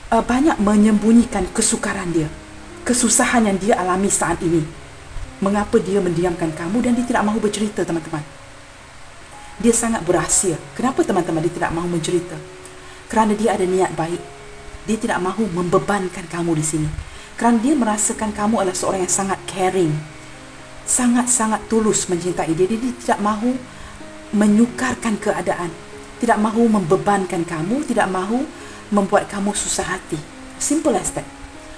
banyak menyembunyikan kesukaran dia, kesusahan yang dia alami saat ini. Mengapa dia mendiamkan kamu dan dia tidak mahu bercerita, teman-teman? Dia sangat berahsia. Kenapa, teman-teman, dia tidak mahu mencerita? Kerana dia ada niat baik. Dia tidak mahu membebankan kamu di sini. Kerana dia merasakan kamu adalah seorang yang sangat caring, sangat-sangat tulus mencintai dia. Dia tidak mahu menyukarkan keadaan, tidak mahu membebankan kamu, tidak mahu membuat kamu susah hati. Simple as that.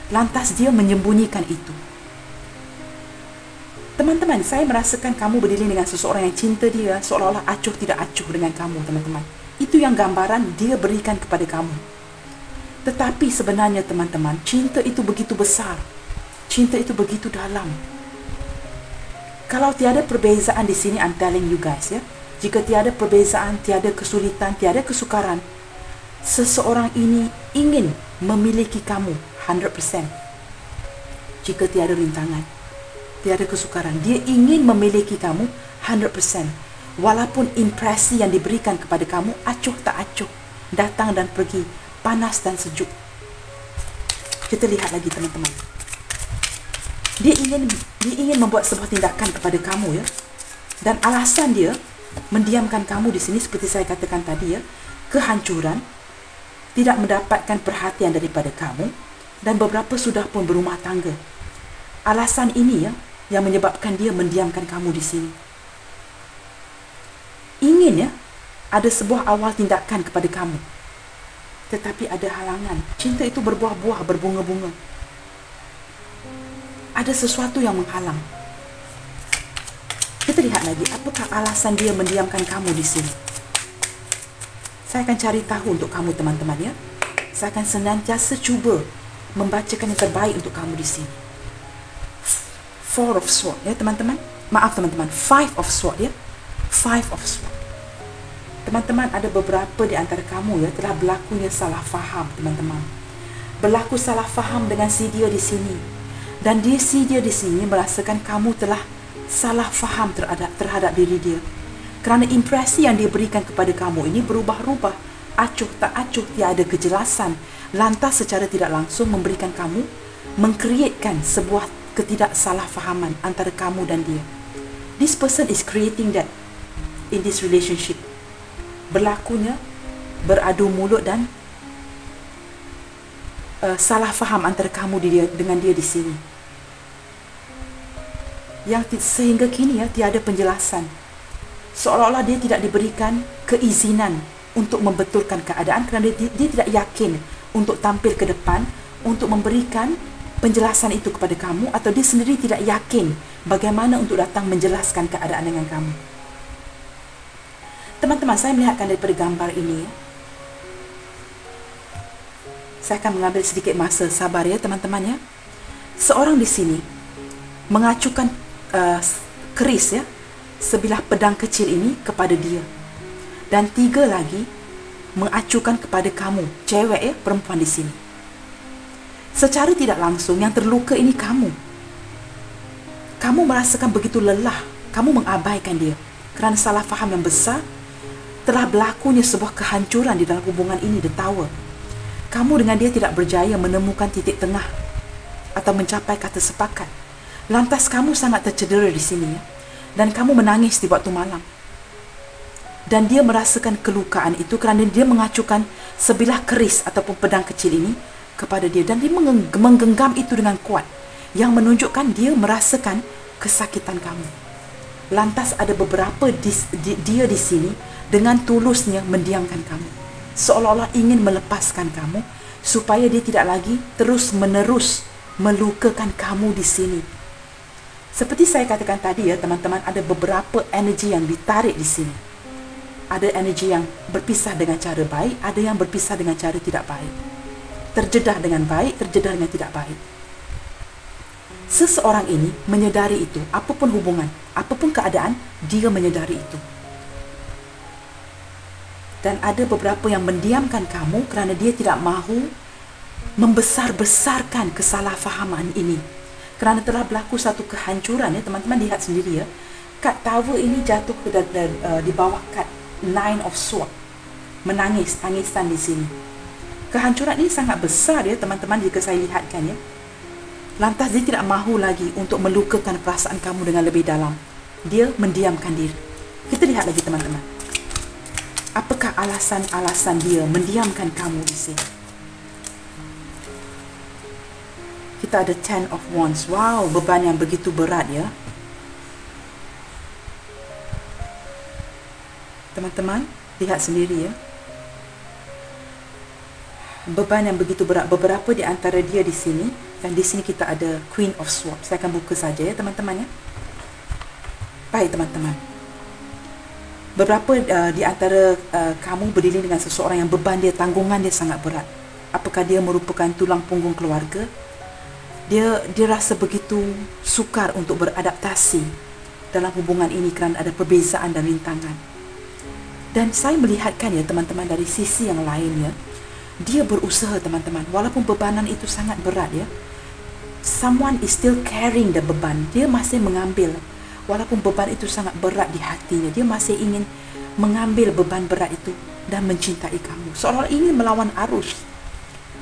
Lantas dia menyembunyikan itu. Teman-teman, saya merasakan kamu berdiri dengan seseorang yang cinta dia, seolah-olah acuh tidak acuh dengan kamu, teman-teman. Itu yang gambaran dia berikan kepada kamu. Tetapi sebenarnya, teman-teman, cinta itu begitu besar. Cinta itu begitu dalam. Kalau tiada perbezaan di sini, I'm telling you guys ya, jika tiada perbezaan, tiada kesulitan, tiada kesukaran, seseorang ini ingin memiliki kamu 100%. Jika tiada rintangan, tiada kesukaran, dia ingin memiliki kamu 100%. Walaupun impresi yang diberikan kepada kamu acuh tak acuh, datang dan pergi, panas dan sejuk. Kita lihat lagi, teman-teman. Dia ingin membuat sebuah tindakan kepada kamu ya. Dan alasan dia mendiamkan kamu di sini seperti saya katakan tadi ya, kehancuran, tidak mendapatkan perhatian daripada kamu, dan beberapa sudah pun berumah tangga. Alasan ini ya yang menyebabkan dia mendiamkan kamu di sini. Ingin ya ada sebuah awal tindakan kepada kamu, tetapi ada halangan. Cinta itu berbuah-buah, berbunga-bunga. Ada sesuatu yang menghalang. Kita lihat lagi, apakah alasan dia mendiamkan kamu di sini? Saya akan cari tahu untuk kamu, teman-teman ya. Saya akan senantiasa cuba membacakan yang terbaik untuk kamu di sini. Four of Swords ya, teman-teman. Maaf, teman-teman. Five of Swords ya. Five of Swords. Teman-teman, ada beberapa di antara kamu ya telah berlakunya salah faham, teman-teman. Berlaku salah faham dengan si dia di sini. Dan si dia di sini merasakan kamu telah salah faham terhadap diri dia. Kerana impresi yang dia berikan kepada kamu ini berubah-ubah, acuh tak acuh, tiada kejelasan. Lantas secara tidak langsung memberikan kamu, mengkreatkan sebuah ketidaksalahfahaman antara kamu dan dia. This person is creating that in this relationship. Berlakunya beradu mulut dan salah faham antara kamu dengan dia di sini. Yang sehingga kini ya tiada penjelasan. Seolah-olah dia tidak diberikan keizinan untuk membetulkan keadaan kerana dia tidak yakin untuk tampil ke depan untuk memberikan penjelasan itu kepada kamu, atau dia sendiri tidak yakin bagaimana untuk datang menjelaskan keadaan dengan kamu. Teman-teman, saya melihatkan daripada gambar ini. Saya akan mengambil sedikit masa, sabar ya teman-teman ya. Seorang di sini mengacukan keris ya, sebilah pedang kecil ini kepada dia. Dan 3 lagi mengacukan kepada kamu, cewek ya, perempuan di sini. Secara tidak langsung yang terluka ini kamu. Kamu merasakan begitu lelah, kamu mengabaikan dia kerana salah faham yang besar. Telah berlakunya sebuah kehancuran di dalam hubungan ini, the tower. Kamu dengan dia tidak berjaya menemukan titik tengah. atau mencapai kata sepakat. Lantas kamu sangat tercedera di sini ya. Dan kamu menangis di waktu malam. Dan dia merasakan kelukaan itu kerana dia mengacukan sebilah keris ataupun pedang kecil ini kepada dia. Dan dia menggenggam itu dengan kuat, yang menunjukkan dia merasakan kesakitan kamu. Lantas ada beberapa dia di sini dengan tulusnya mendiamkan kamu, seolah-olah ingin melepaskan kamu supaya dia tidak lagi terus-menerus melukakan kamu di sini. Seperti saya katakan tadi ya teman-teman, ada beberapa energi yang ditarik di sini. Ada energi yang berpisah dengan cara baik, ada yang berpisah dengan cara tidak baik. Terjedah dengan baik, terjedah dengan tidak baik. Seseorang ini menyedari itu, apapun hubungan, apapun keadaan, dia menyedari itu. Dan ada beberapa yang mendiamkan kamu kerana dia tidak mahu membesar-besarkan kesalahfahaman ini. Kerana telah berlaku satu kehancuran ya, teman-teman lihat sendiri ya. Kad tower ini jatuh di bawah kad Nine of Swords. Menangis, tangisan di sini. Kehancuran ini sangat besar ya teman-teman jika saya lihatkan ya. Lantas dia tidak mahu lagi untuk melukakan perasaan kamu dengan lebih dalam. Dia mendiamkan diri. Kita lihat lagi teman-teman. Apakah alasan-alasan dia mendiamkan kamu di sini? Kita ada Ten of Wands. Wow, beban yang begitu berat ya. Teman-teman, lihat sendiri ya. Beban yang begitu berat. Beberapa di antara dia di sini. Dan di sini kita ada Queen of Swords. Saya akan buka saja ya teman-teman ya. Baik teman-teman. Beberapa di antara kamu berdiri dengan seseorang yang beban dia, tanggungan dia sangat berat. Apakah dia merupakan tulang punggung keluarga? Dia rasa begitu sukar untuk beradaptasi dalam hubungan ini kerana ada perbezaan dan rintangan. Dan saya melihatkan ya teman-teman dari sisi yang lainnya, dia berusaha teman-teman, walaupun bebanan itu sangat berat ya. Someone is still carrying the beban. Dia masih mengambil, walaupun beban itu sangat berat di hatinya, dia masih ingin mengambil beban berat itu dan mencintai kamu, seolah ingin melawan arus.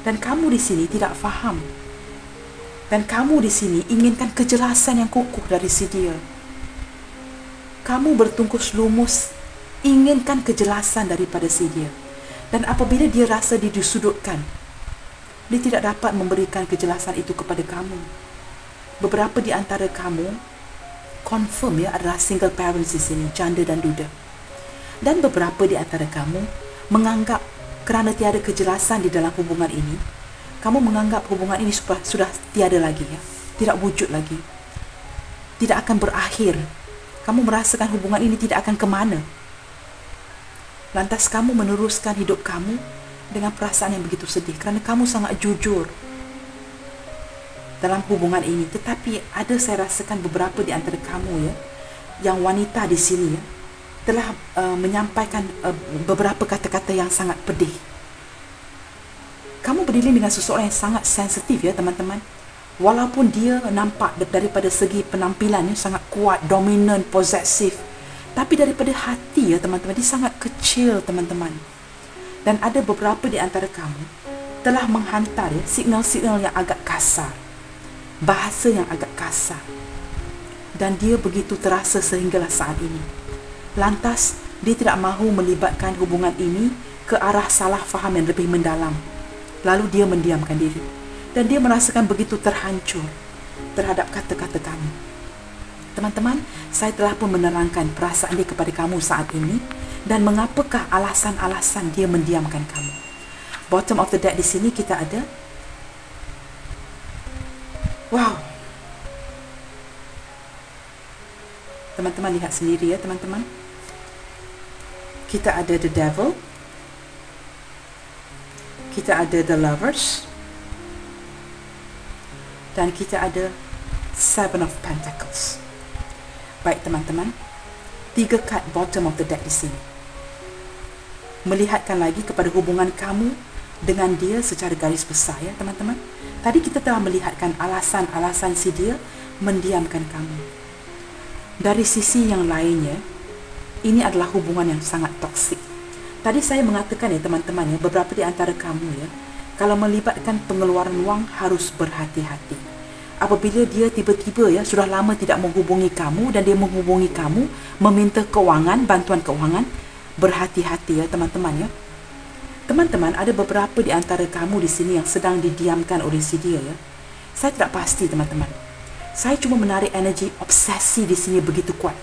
Dan kamu di sini tidak faham. Dan kamu di sini inginkan kejelasan yang kukuh dari si dia. Kamu bertungkus lumus inginkan kejelasan daripada si dia. Dan apabila dia rasa dia disudutkan, dia tidak dapat memberikan kejelasan itu kepada kamu. Beberapa di antara kamu confirm ya adalah single parents di sini, janda dan duda. Dan beberapa di antara kamu menganggap kerana tiada kejelasan di dalam hubungan ini, kamu menganggap hubungan ini sudah tiada lagi ya, tidak wujud lagi, tidak akan berakhir. Kamu merasakan hubungan ini tidak akan kemana. Lantas kamu meneruskan hidup kamu dengan perasaan yang begitu sedih kerana kamu sangat jujur dalam hubungan ini. Tetapi ada saya rasakan beberapa di antara kamu ya, yang wanita di sini ya, telah menyampaikan beberapa kata-kata yang sangat pedih. Kamu berdiri dengan seseorang yang sangat sensitif ya teman-teman. Walaupun dia nampak daripada segi penampilannya sangat kuat, dominan, posesif, tapi daripada hati ya teman-teman, dia sangat kecil teman-teman. Dan ada beberapa di antara kamu telah menghantar ya, signal-signal yang agak kasar, bahasa yang agak kasar. Dan dia begitu terasa sehinggalah saat ini. Lantas dia tidak mahu melibatkan hubungan ini ke arah salah faham yang lebih mendalam. Lalu dia mendiamkan diri. Dan dia merasakan begitu terhancur terhadap kata-kata kamu. Teman-teman, saya telah pun menerangkan perasaan dia kepada kamu saat ini dan mengapakah alasan-alasan dia mendiamkan kamu. Bottom of the deck di sini kita ada, wow. Teman-teman lihat sendiri ya teman-teman. Kita ada the devil. Kita ada the lovers. Dan kita ada Seven of Pentacles. Baik teman-teman, 3 kad bottom of the deck di sini melihatkan lagi kepada hubungan kamu dengan dia secara garis besar ya teman-teman. Tadi kita telah melihatkan alasan-alasan si dia mendiamkan kamu. Dari sisi yang lainnya, ini adalah hubungan yang sangat toksik. Tadi saya mengatakan ya teman-teman ya, beberapa di antara kamu ya, kalau melibatkan pengeluaran wang harus berhati-hati. apabila dia tiba-tiba ya sudah lama tidak menghubungi kamu dan dia menghubungi kamu meminta kewangan, bantuan kewangan, berhati-hati ya teman-teman ya. Teman-teman, ada beberapa di antara kamu di sini yang sedang didiamkan oleh si dia ya. Saya tidak pasti teman-teman. Saya cuma menarik energi obsesi di sini begitu kuat.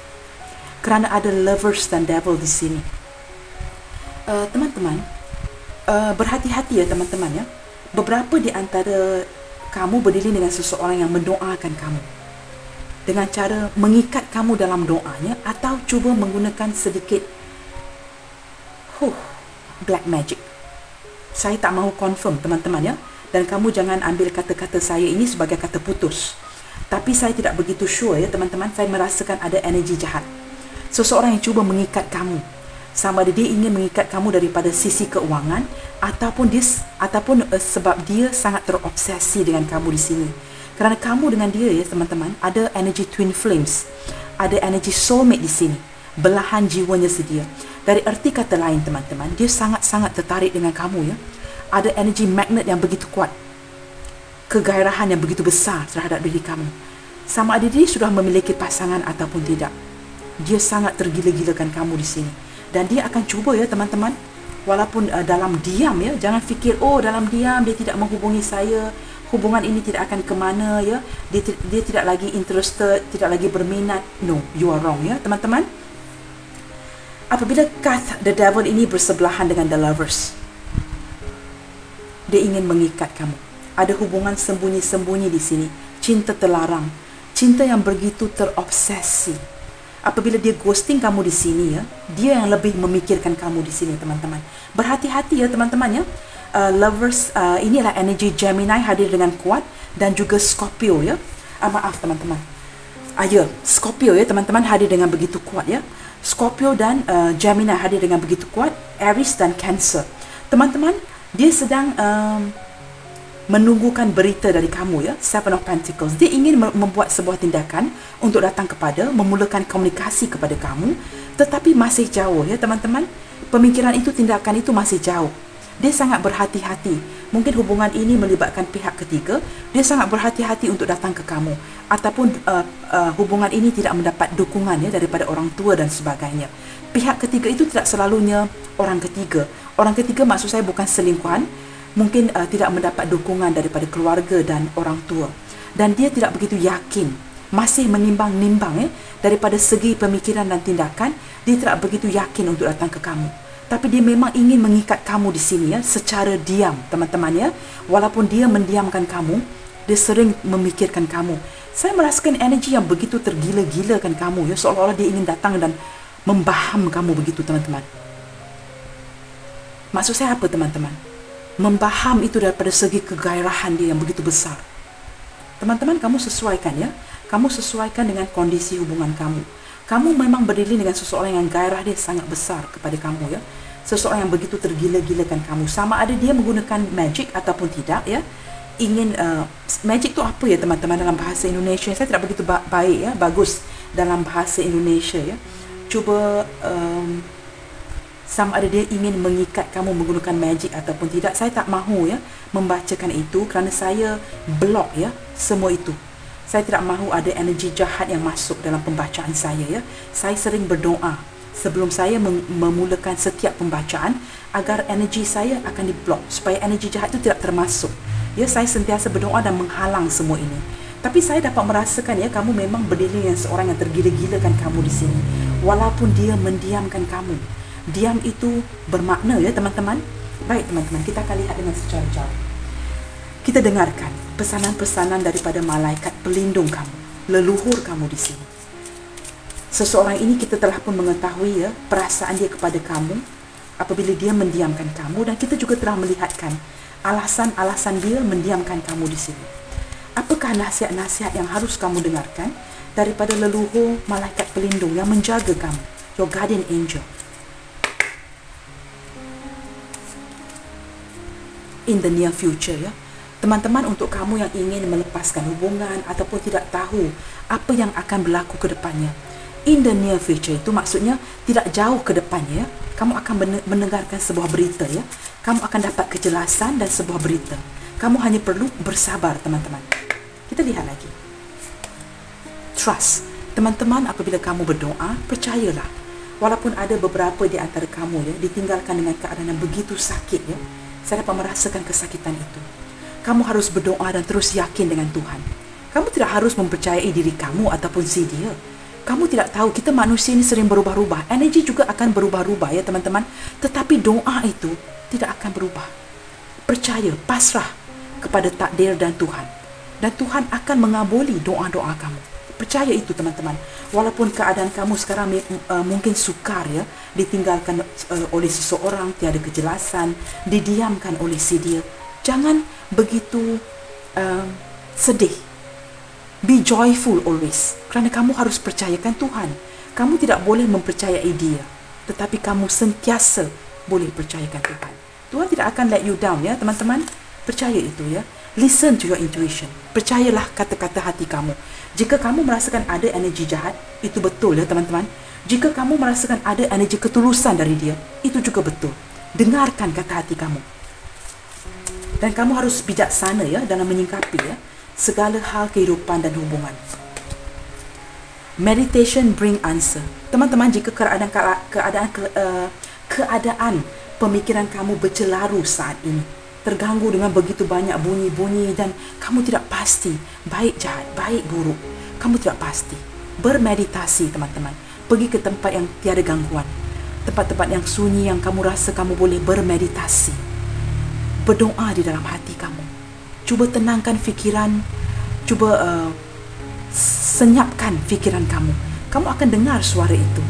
Kerana ada lovers dan devil di sini. Teman-teman, berhati-hati ya teman-teman ya. Beberapa di antara kamu berdiri dengan seseorang yang mendoakan kamu dengan cara mengikat kamu dalam doanya atau cuba menggunakan sedikit black magic. Saya tak mahu confirm teman-teman ya, dan kamu jangan ambil kata-kata saya ini sebagai kata putus. Tapi saya tidak begitu sure ya teman-teman. Saya merasakan ada energi jahat. Seseorang yang cuba mengikat kamu, sama ada dia ingin mengikat kamu daripada sisi keuangan ataupun sebab dia sangat terobsesi dengan kamu di sini. Kerana kamu dengan dia ya teman-teman, ada energi twin flames, ada energi soulmate di sini, belahan jiwanya sedia. Dari erti kata lain teman-teman, dia sangat-sangat tertarik dengan kamu ya. Ada energi magnet yang begitu kuat, kegairahan yang begitu besar terhadap diri kamu. Sama ada dia sudah memiliki pasangan ataupun tidak, dia sangat tergila-gilakan kamu di sini. Dan dia akan cuba ya teman-teman, walaupun dalam diam ya, jangan fikir dalam diam dia tidak menghubungi saya, hubungan ini tidak akan ke mana ya, dia tidak lagi interested, tidak lagi berminat. No, you are wrong ya teman-teman. Apabila card the devil ini bersebelahan dengan the lovers, dia ingin mengikat kamu. Ada hubungan sembunyi-sembunyi di sini, cinta terlarang, cinta yang begitu terobsesi. Apabila dia ghosting kamu di sini ya, dia yang lebih memikirkan kamu di sini teman-teman. Berhati-hati ya teman-teman ya. Lovers, inilah energi Gemini hadir dengan kuat, dan juga Scorpio ya. Maaf teman-teman. Scorpio ya teman-teman hadir dengan begitu kuat ya. Scorpio dan Gemini hadir dengan begitu kuat. Aries dan Cancer. Teman-teman, dia sedang menunggukan berita dari kamu ya, Seven of Pentacles. Dia ingin membuat sebuah tindakan untuk datang kepada, memulakan komunikasi kepada kamu, tetapi masih jauh ya teman-teman. Pemikiran itu, tindakan itu masih jauh. Dia sangat berhati-hati. Mungkin hubungan ini melibatkan pihak ketiga. Dia sangat berhati-hati untuk datang ke kamu, ataupun hubungan ini tidak mendapat dukungan ya daripada orang tua dan sebagainya. Pihak ketiga itu tidak selalunya orang ketiga. Orang ketiga maksud saya bukan selingkuhan. Mungkin tidak mendapat dukungan daripada keluarga dan orang tua, dan dia tidak begitu yakin, masih menimbang-nimbang daripada segi pemikiran dan tindakan. Dia tidak begitu yakin untuk datang ke kamu, tapi dia memang ingin mengikat kamu di sini ya, secara diam teman-teman ya. Walaupun dia mendiamkan kamu, dia sering memikirkan kamu. Saya merasakan energi yang begitu tergila-gilakan kamu ya, seolah-olah dia ingin datang dan membaham kamu begitu teman-teman. Maksud saya apa teman-teman? Membaham itu daripada segi kegairahan dia yang begitu besar. Teman-teman, kamu sesuaikan ya. Kamu sesuaikan dengan kondisi hubungan kamu. Kamu memang berdiri dengan seseorang yang gairah dia sangat besar kepada kamu ya. Seseorang yang begitu tergila-gilakan kamu. Sama ada dia menggunakan magic ataupun tidak ya. Magic itu apa ya teman-teman dalam bahasa Indonesia? Saya tidak begitu baik ya, bagus dalam bahasa Indonesia ya. Cuba sama ada dia ingin mengikat kamu menggunakan magic ataupun tidak. Saya tak mahu ya membacakan itu kerana saya blok ya semua itu. Saya tidak mahu ada energi jahat yang masuk dalam pembacaan saya ya. Saya sering berdoa sebelum saya memulakan setiap pembacaan agar energi saya akan diblok supaya energi jahat itu tidak termasuk. Ya, saya sentiasa berdoa dan menghalang semua ini. Tapi saya dapat merasakan ya, kamu memang berdiri dengan seorang yang tergila-gilakan kamu di sini. Walaupun dia mendiamkan kamu. Diam itu bermakna ya teman-teman. Baik teman-teman, kita akan lihat dengan secara jauh. Kita dengarkan pesanan-pesanan daripada malaikat pelindung kamu, leluhur kamu di sini. Seseorang ini kita telah pun mengetahui ya perasaan dia kepada kamu apabila dia mendiamkan kamu, dan kita juga telah melihatkan alasan-alasan dia mendiamkan kamu di sini. Apakah nasihat-nasihat yang harus kamu dengarkan daripada leluhur malaikat pelindung yang menjaga kamu, your guardian angel? In the near future ya. Teman-teman, untuk kamu yang ingin melepaskan hubungan ataupun tidak tahu apa yang akan berlaku ke depannya. In the near future itu maksudnya tidak jauh ke depannya ya. Kamu akan mendengarkan sebuah berita ya. Kamu akan dapat kejelasan dan sebuah berita. Kamu hanya perlu bersabar teman-teman. Kita lihat lagi. Trust. Teman-teman, apabila kamu berdoa, percayalah. Walaupun ada beberapa di antara kamu ya ditinggalkan dengan keadaan yang begitu sakit ya, saya dapat merasakan kesakitan itu. Kamu harus berdoa dan terus yakin dengan Tuhan. Kamu tidak harus mempercayai diri kamu ataupun si dia. Kamu tidak tahu, kita manusia ini sering berubah-ubah. Energi juga akan berubah-ubah ya teman-teman. Tetapi doa itu tidak akan berubah. Percaya, pasrah kepada takdir dan Tuhan. Dan Tuhan akan mengabuli doa-doa kamu. Percaya itu teman-teman. Walaupun keadaan kamu sekarang mungkin sukar ya, ditinggalkan oleh seseorang, tiada kejelasan, didiamkan oleh si dia. Jangan begitu sedih. Be joyful always. Kerana kamu harus percayakan Tuhan. Kamu tidak boleh mempercayai dia, tetapi kamu sentiasa boleh percayakan Tuhan. Tuhan tidak akan let you down ya teman-teman. Percaya itu ya. Listen to your intuition. Percayalah kata-kata hati kamu. Jika kamu merasakan ada energi jahat, itu betul ya teman-teman. Jika kamu merasakan ada energi ketulusan dari dia, itu juga betul. Dengarkan kata hati kamu. Dan kamu harus bijaksana ya dalam menyingkapi ya segala hal kehidupan dan hubungan. Meditation bring answer. Teman-teman, jika keadaan pemikiran kamu bercelaru saat ini, terganggu dengan begitu banyak bunyi-bunyi dan kamu tidak pasti baik jahat, baik buruk, kamu tidak pasti. Bermeditasi teman-teman. Pergi ke tempat yang tiada gangguan, tempat-tempat yang sunyi yang kamu rasa kamu boleh bermeditasi. Berdoa di dalam hati kamu. Cuba tenangkan fikiran, cuba senyapkan fikiran kamu. Kamu akan dengar suara itu,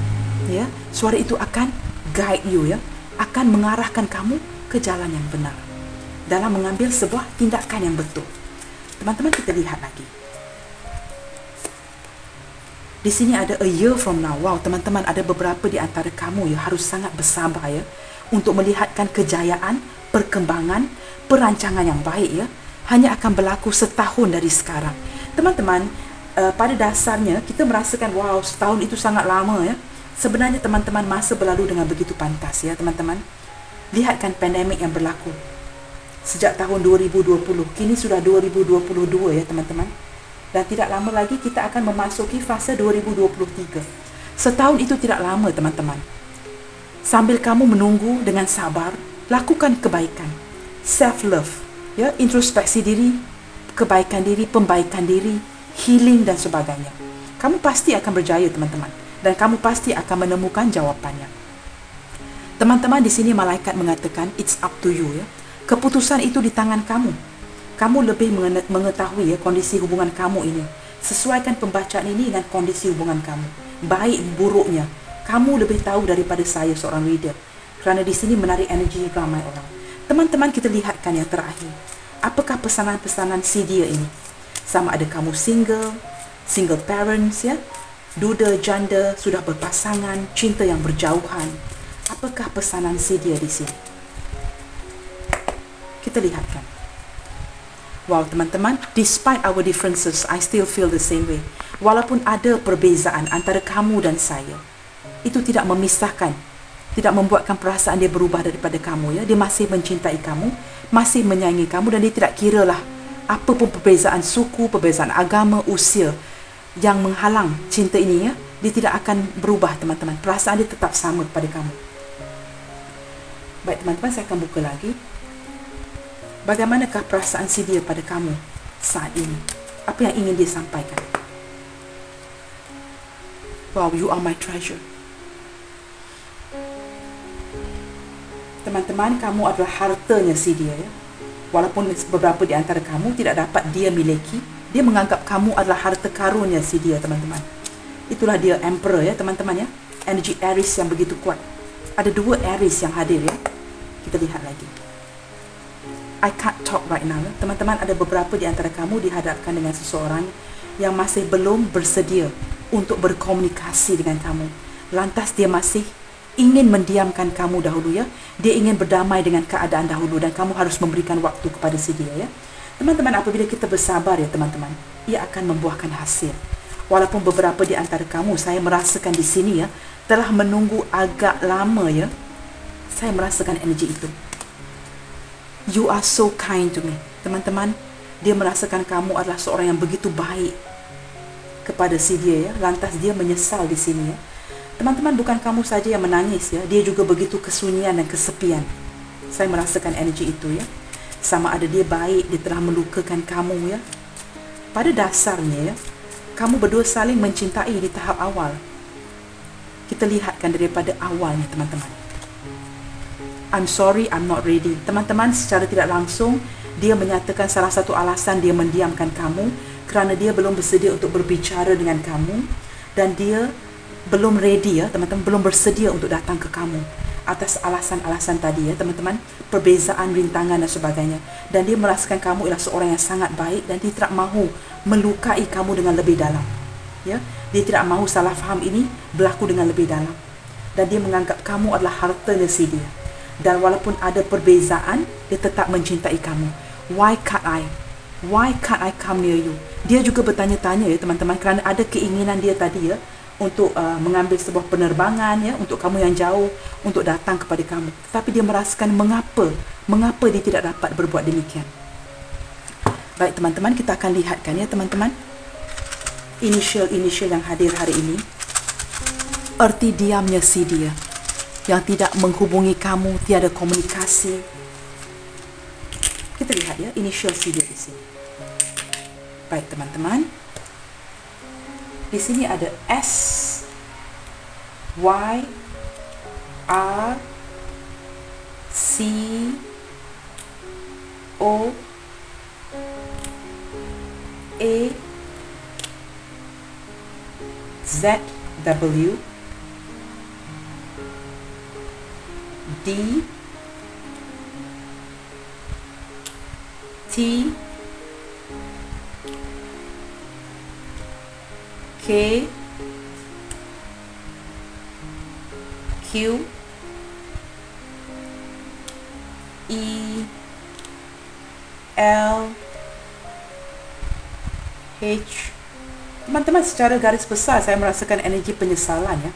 ya. Suara itu akan guide you ya, akan mengarahkan kamu ke jalan yang benar dalam mengambil sebuah tindakan yang betul. Teman-teman, kita lihat lagi. Di sini ada a year from now. Wow, teman-teman, ada beberapa di antara kamu ya harus sangat bersabar ya untuk melihatkan kejayaan, perkembangan, perancangan yang baik ya. Hanya akan berlaku setahun dari sekarang. Teman-teman, pada dasarnya kita merasakan wow, setahun itu sangat lama ya. Sebenarnya teman-teman, masa berlalu dengan begitu pantas ya teman-teman. Lihatkan pandemik yang berlaku sejak tahun 2020, kini sudah 2022 ya teman-teman. Dan tidak lama lagi kita akan memasuki fasa 2023. Setahun itu tidak lama teman-teman. Sambil kamu menunggu dengan sabar, lakukan kebaikan, self-love, ya, introspeksi diri, kebaikan diri, pembaikan diri, healing dan sebagainya. Kamu pasti akan berjaya teman-teman, dan kamu pasti akan menemukan jawapannya. Teman-teman, di sini malaikat mengatakan it's up to you ya. Keputusan itu di tangan kamu. Kamu lebih mengetahui ya kondisi hubungan kamu ini. Sesuaikan pembacaan ini dengan kondisi hubungan kamu. Baik buruknya, kamu lebih tahu daripada saya seorang reader. Kerana di sini menarik energi ramai orang. Teman-teman, kita lihatkan yang terakhir. Apakah pesanan-pesanan si dia ini? Sama ada kamu single parents ya, duda, janda, sudah berpasangan, cinta yang berjauhan. Apakah pesanan si dia di sini? Kita lihatkan. Wow teman-teman, despite our differences, I still feel the same way. Walaupun ada perbezaan antara kamu dan saya, itu tidak memisahkan, tidak membuatkan perasaan dia berubah daripada kamu ya. Dia masih mencintai kamu, masih menyayangi kamu, dan dia tidak kiralah apa pun perbezaan suku, perbezaan agama, usia yang menghalang cinta ini ya. Dia tidak akan berubah teman-teman. Perasaan dia tetap sama kepada kamu. Baik teman-teman, saya akan buka lagi. Bagaimanakah perasaan si dia pada kamu saat ini? Apa yang ingin dia sampaikan? Wow, you are my treasure. Teman-teman, kamu adalah hartanya si dia ya. Walaupun beberapa di antara kamu tidak dapat dia miliki, dia menganggap kamu adalah harta karunnya si dia teman-teman. Itulah dia Emperor ya teman-teman ya. Energi Aries yang begitu kuat. Ada dua Aries yang hadir ya. Kita lihat lagi. I can't talk right now. Teman-teman, ada beberapa di antara kamu dihadapkan dengan seseorang yang masih belum bersedia untuk berkomunikasi dengan kamu. Lantas dia masih ingin mendiamkan kamu dahulu ya. Dia ingin berdamai dengan keadaan dahulu dan kamu harus memberikan waktu kepada si dia ya. Teman-teman, apabila kita bersabar ya teman-teman, ia akan membuahkan hasil. Walaupun beberapa di antara kamu, saya merasakan di sini ya, telah menunggu agak lama ya. Saya merasakan energi itu. You are so kind to me. Teman-teman, Dia merasakan kamu adalah seorang yang begitu baik kepada si dia, ya. Lantas dia menyesal di sini, ya. Teman-teman, bukan kamu saja yang menangis, ya. Dia juga begitu kesunyian dan kesepian. Saya merasakan energi itu, ya. Sama ada dia baik, dia telah melukakan kamu, ya. Pada dasarnya, ya, kamu berdua saling mencintai di tahap awal. Kita lihatkan daripada awalnya, teman-teman. I'm sorry, I'm not ready. Teman-teman, secara tidak langsung, dia menyatakan salah satu alasan dia mendiamkan kamu kerana dia belum bersedia untuk berbicara dengan kamu, dan dia belum ready, ya, teman-teman, belum bersedia untuk datang ke kamu atas alasan-alasan tadi, ya, teman-teman, perbezaan rintangan dan sebagainya. Dan dia merasakan kamu ialah seorang yang sangat baik dan dia tidak mahu melukai kamu dengan lebih dalam, ya. Dia tidak mahu salah faham ini berlaku dengan lebih dalam, dan dia menganggap kamu adalah hartanya si dia. Dan walaupun ada perbezaan, dia tetap mencintai kamu. Why can't I? Why can't I come near you? Dia juga bertanya-tanya, ya, teman-teman, kerana ada keinginan dia tadi, ya, untuk mengambil sebuah penerbangan, ya, untuk kamu yang jauh, untuk datang kepada kamu. Tetapi dia merasakan mengapa dia tidak dapat berbuat demikian. Baik, teman-teman, kita akan lihatkan, ya, teman-teman, inisial yang hadir hari ini. Erti diamnya si dia, yang tidak menghubungi kamu, tiada komunikasi. Kita lihat, ya, inisial si dia di sini. Baik, teman-teman. Di sini ada S, Y, R, C, O, A, Z, W, D, T, K, Q, E, L, H. Teman-teman, secara garis besar saya merasakan energi penyesalan, ya,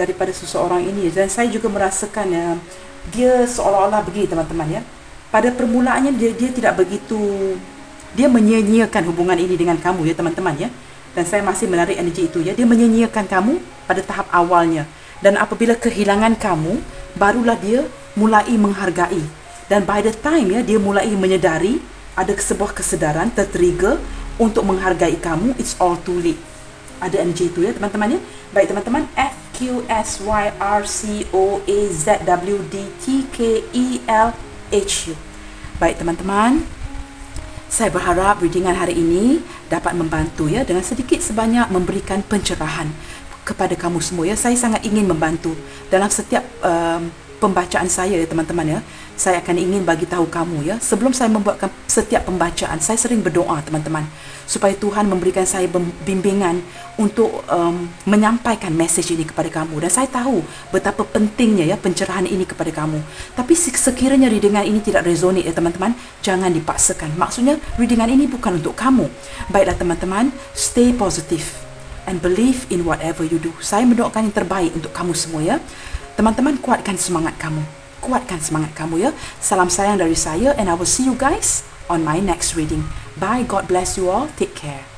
daripada seseorang ini. Dan saya juga merasakan, ya, dia seolah-olah begini, teman-teman, ya. Pada permulaannya dia tidak begitu, dia menyia-nyiakan hubungan ini dengan kamu, ya, teman-teman, ya. Dan saya masih menarik energi itu, ya. Dia menyia-nyiakan kamu pada tahap awalnya. Dan apabila kehilangan kamu, barulah dia mulai menghargai. Dan by the time, ya, dia mulai menyedari, ada sebuah kesedaran, tertrigger untuk menghargai kamu, it's all too late. Ada energi itu, ya, teman-teman, ya. Baik, teman-teman, F, Q, S, Y, R, C, O, A, Z, W, D, T, K, E, L, H, U. Baik, teman-teman, saya berharap readingan hari ini dapat membantu, ya, dengan sedikit sebanyak memberikan pencerahan kepada kamu semua, ya. Saya sangat ingin membantu dalam setiap pembacaan saya, ya, teman-teman, ya. Saya akan ingin bagi tahu kamu, ya, sebelum saya membuatkan setiap pembacaan, saya sering berdoa, teman-teman, supaya Tuhan memberikan saya bimbingan untuk menyampaikan mesej ini kepada kamu. Dan saya tahu betapa pentingnya, ya, pencerahan ini kepada kamu. Tapi sekiranya readingan ini tidak resonate, ya, teman-teman, jangan dipaksakan. Maksudnya readingan ini bukan untuk kamu. Baiklah, teman-teman, stay positive and believe in whatever you do. Saya mendoakan yang terbaik untuk kamu semua, ya. Teman-teman, kuatkan semangat kamu. Kuatkan semangat kamu, ya. Salam sayang dari saya, and I will see you guys on my next reading. Bye. God bless you all. Take care.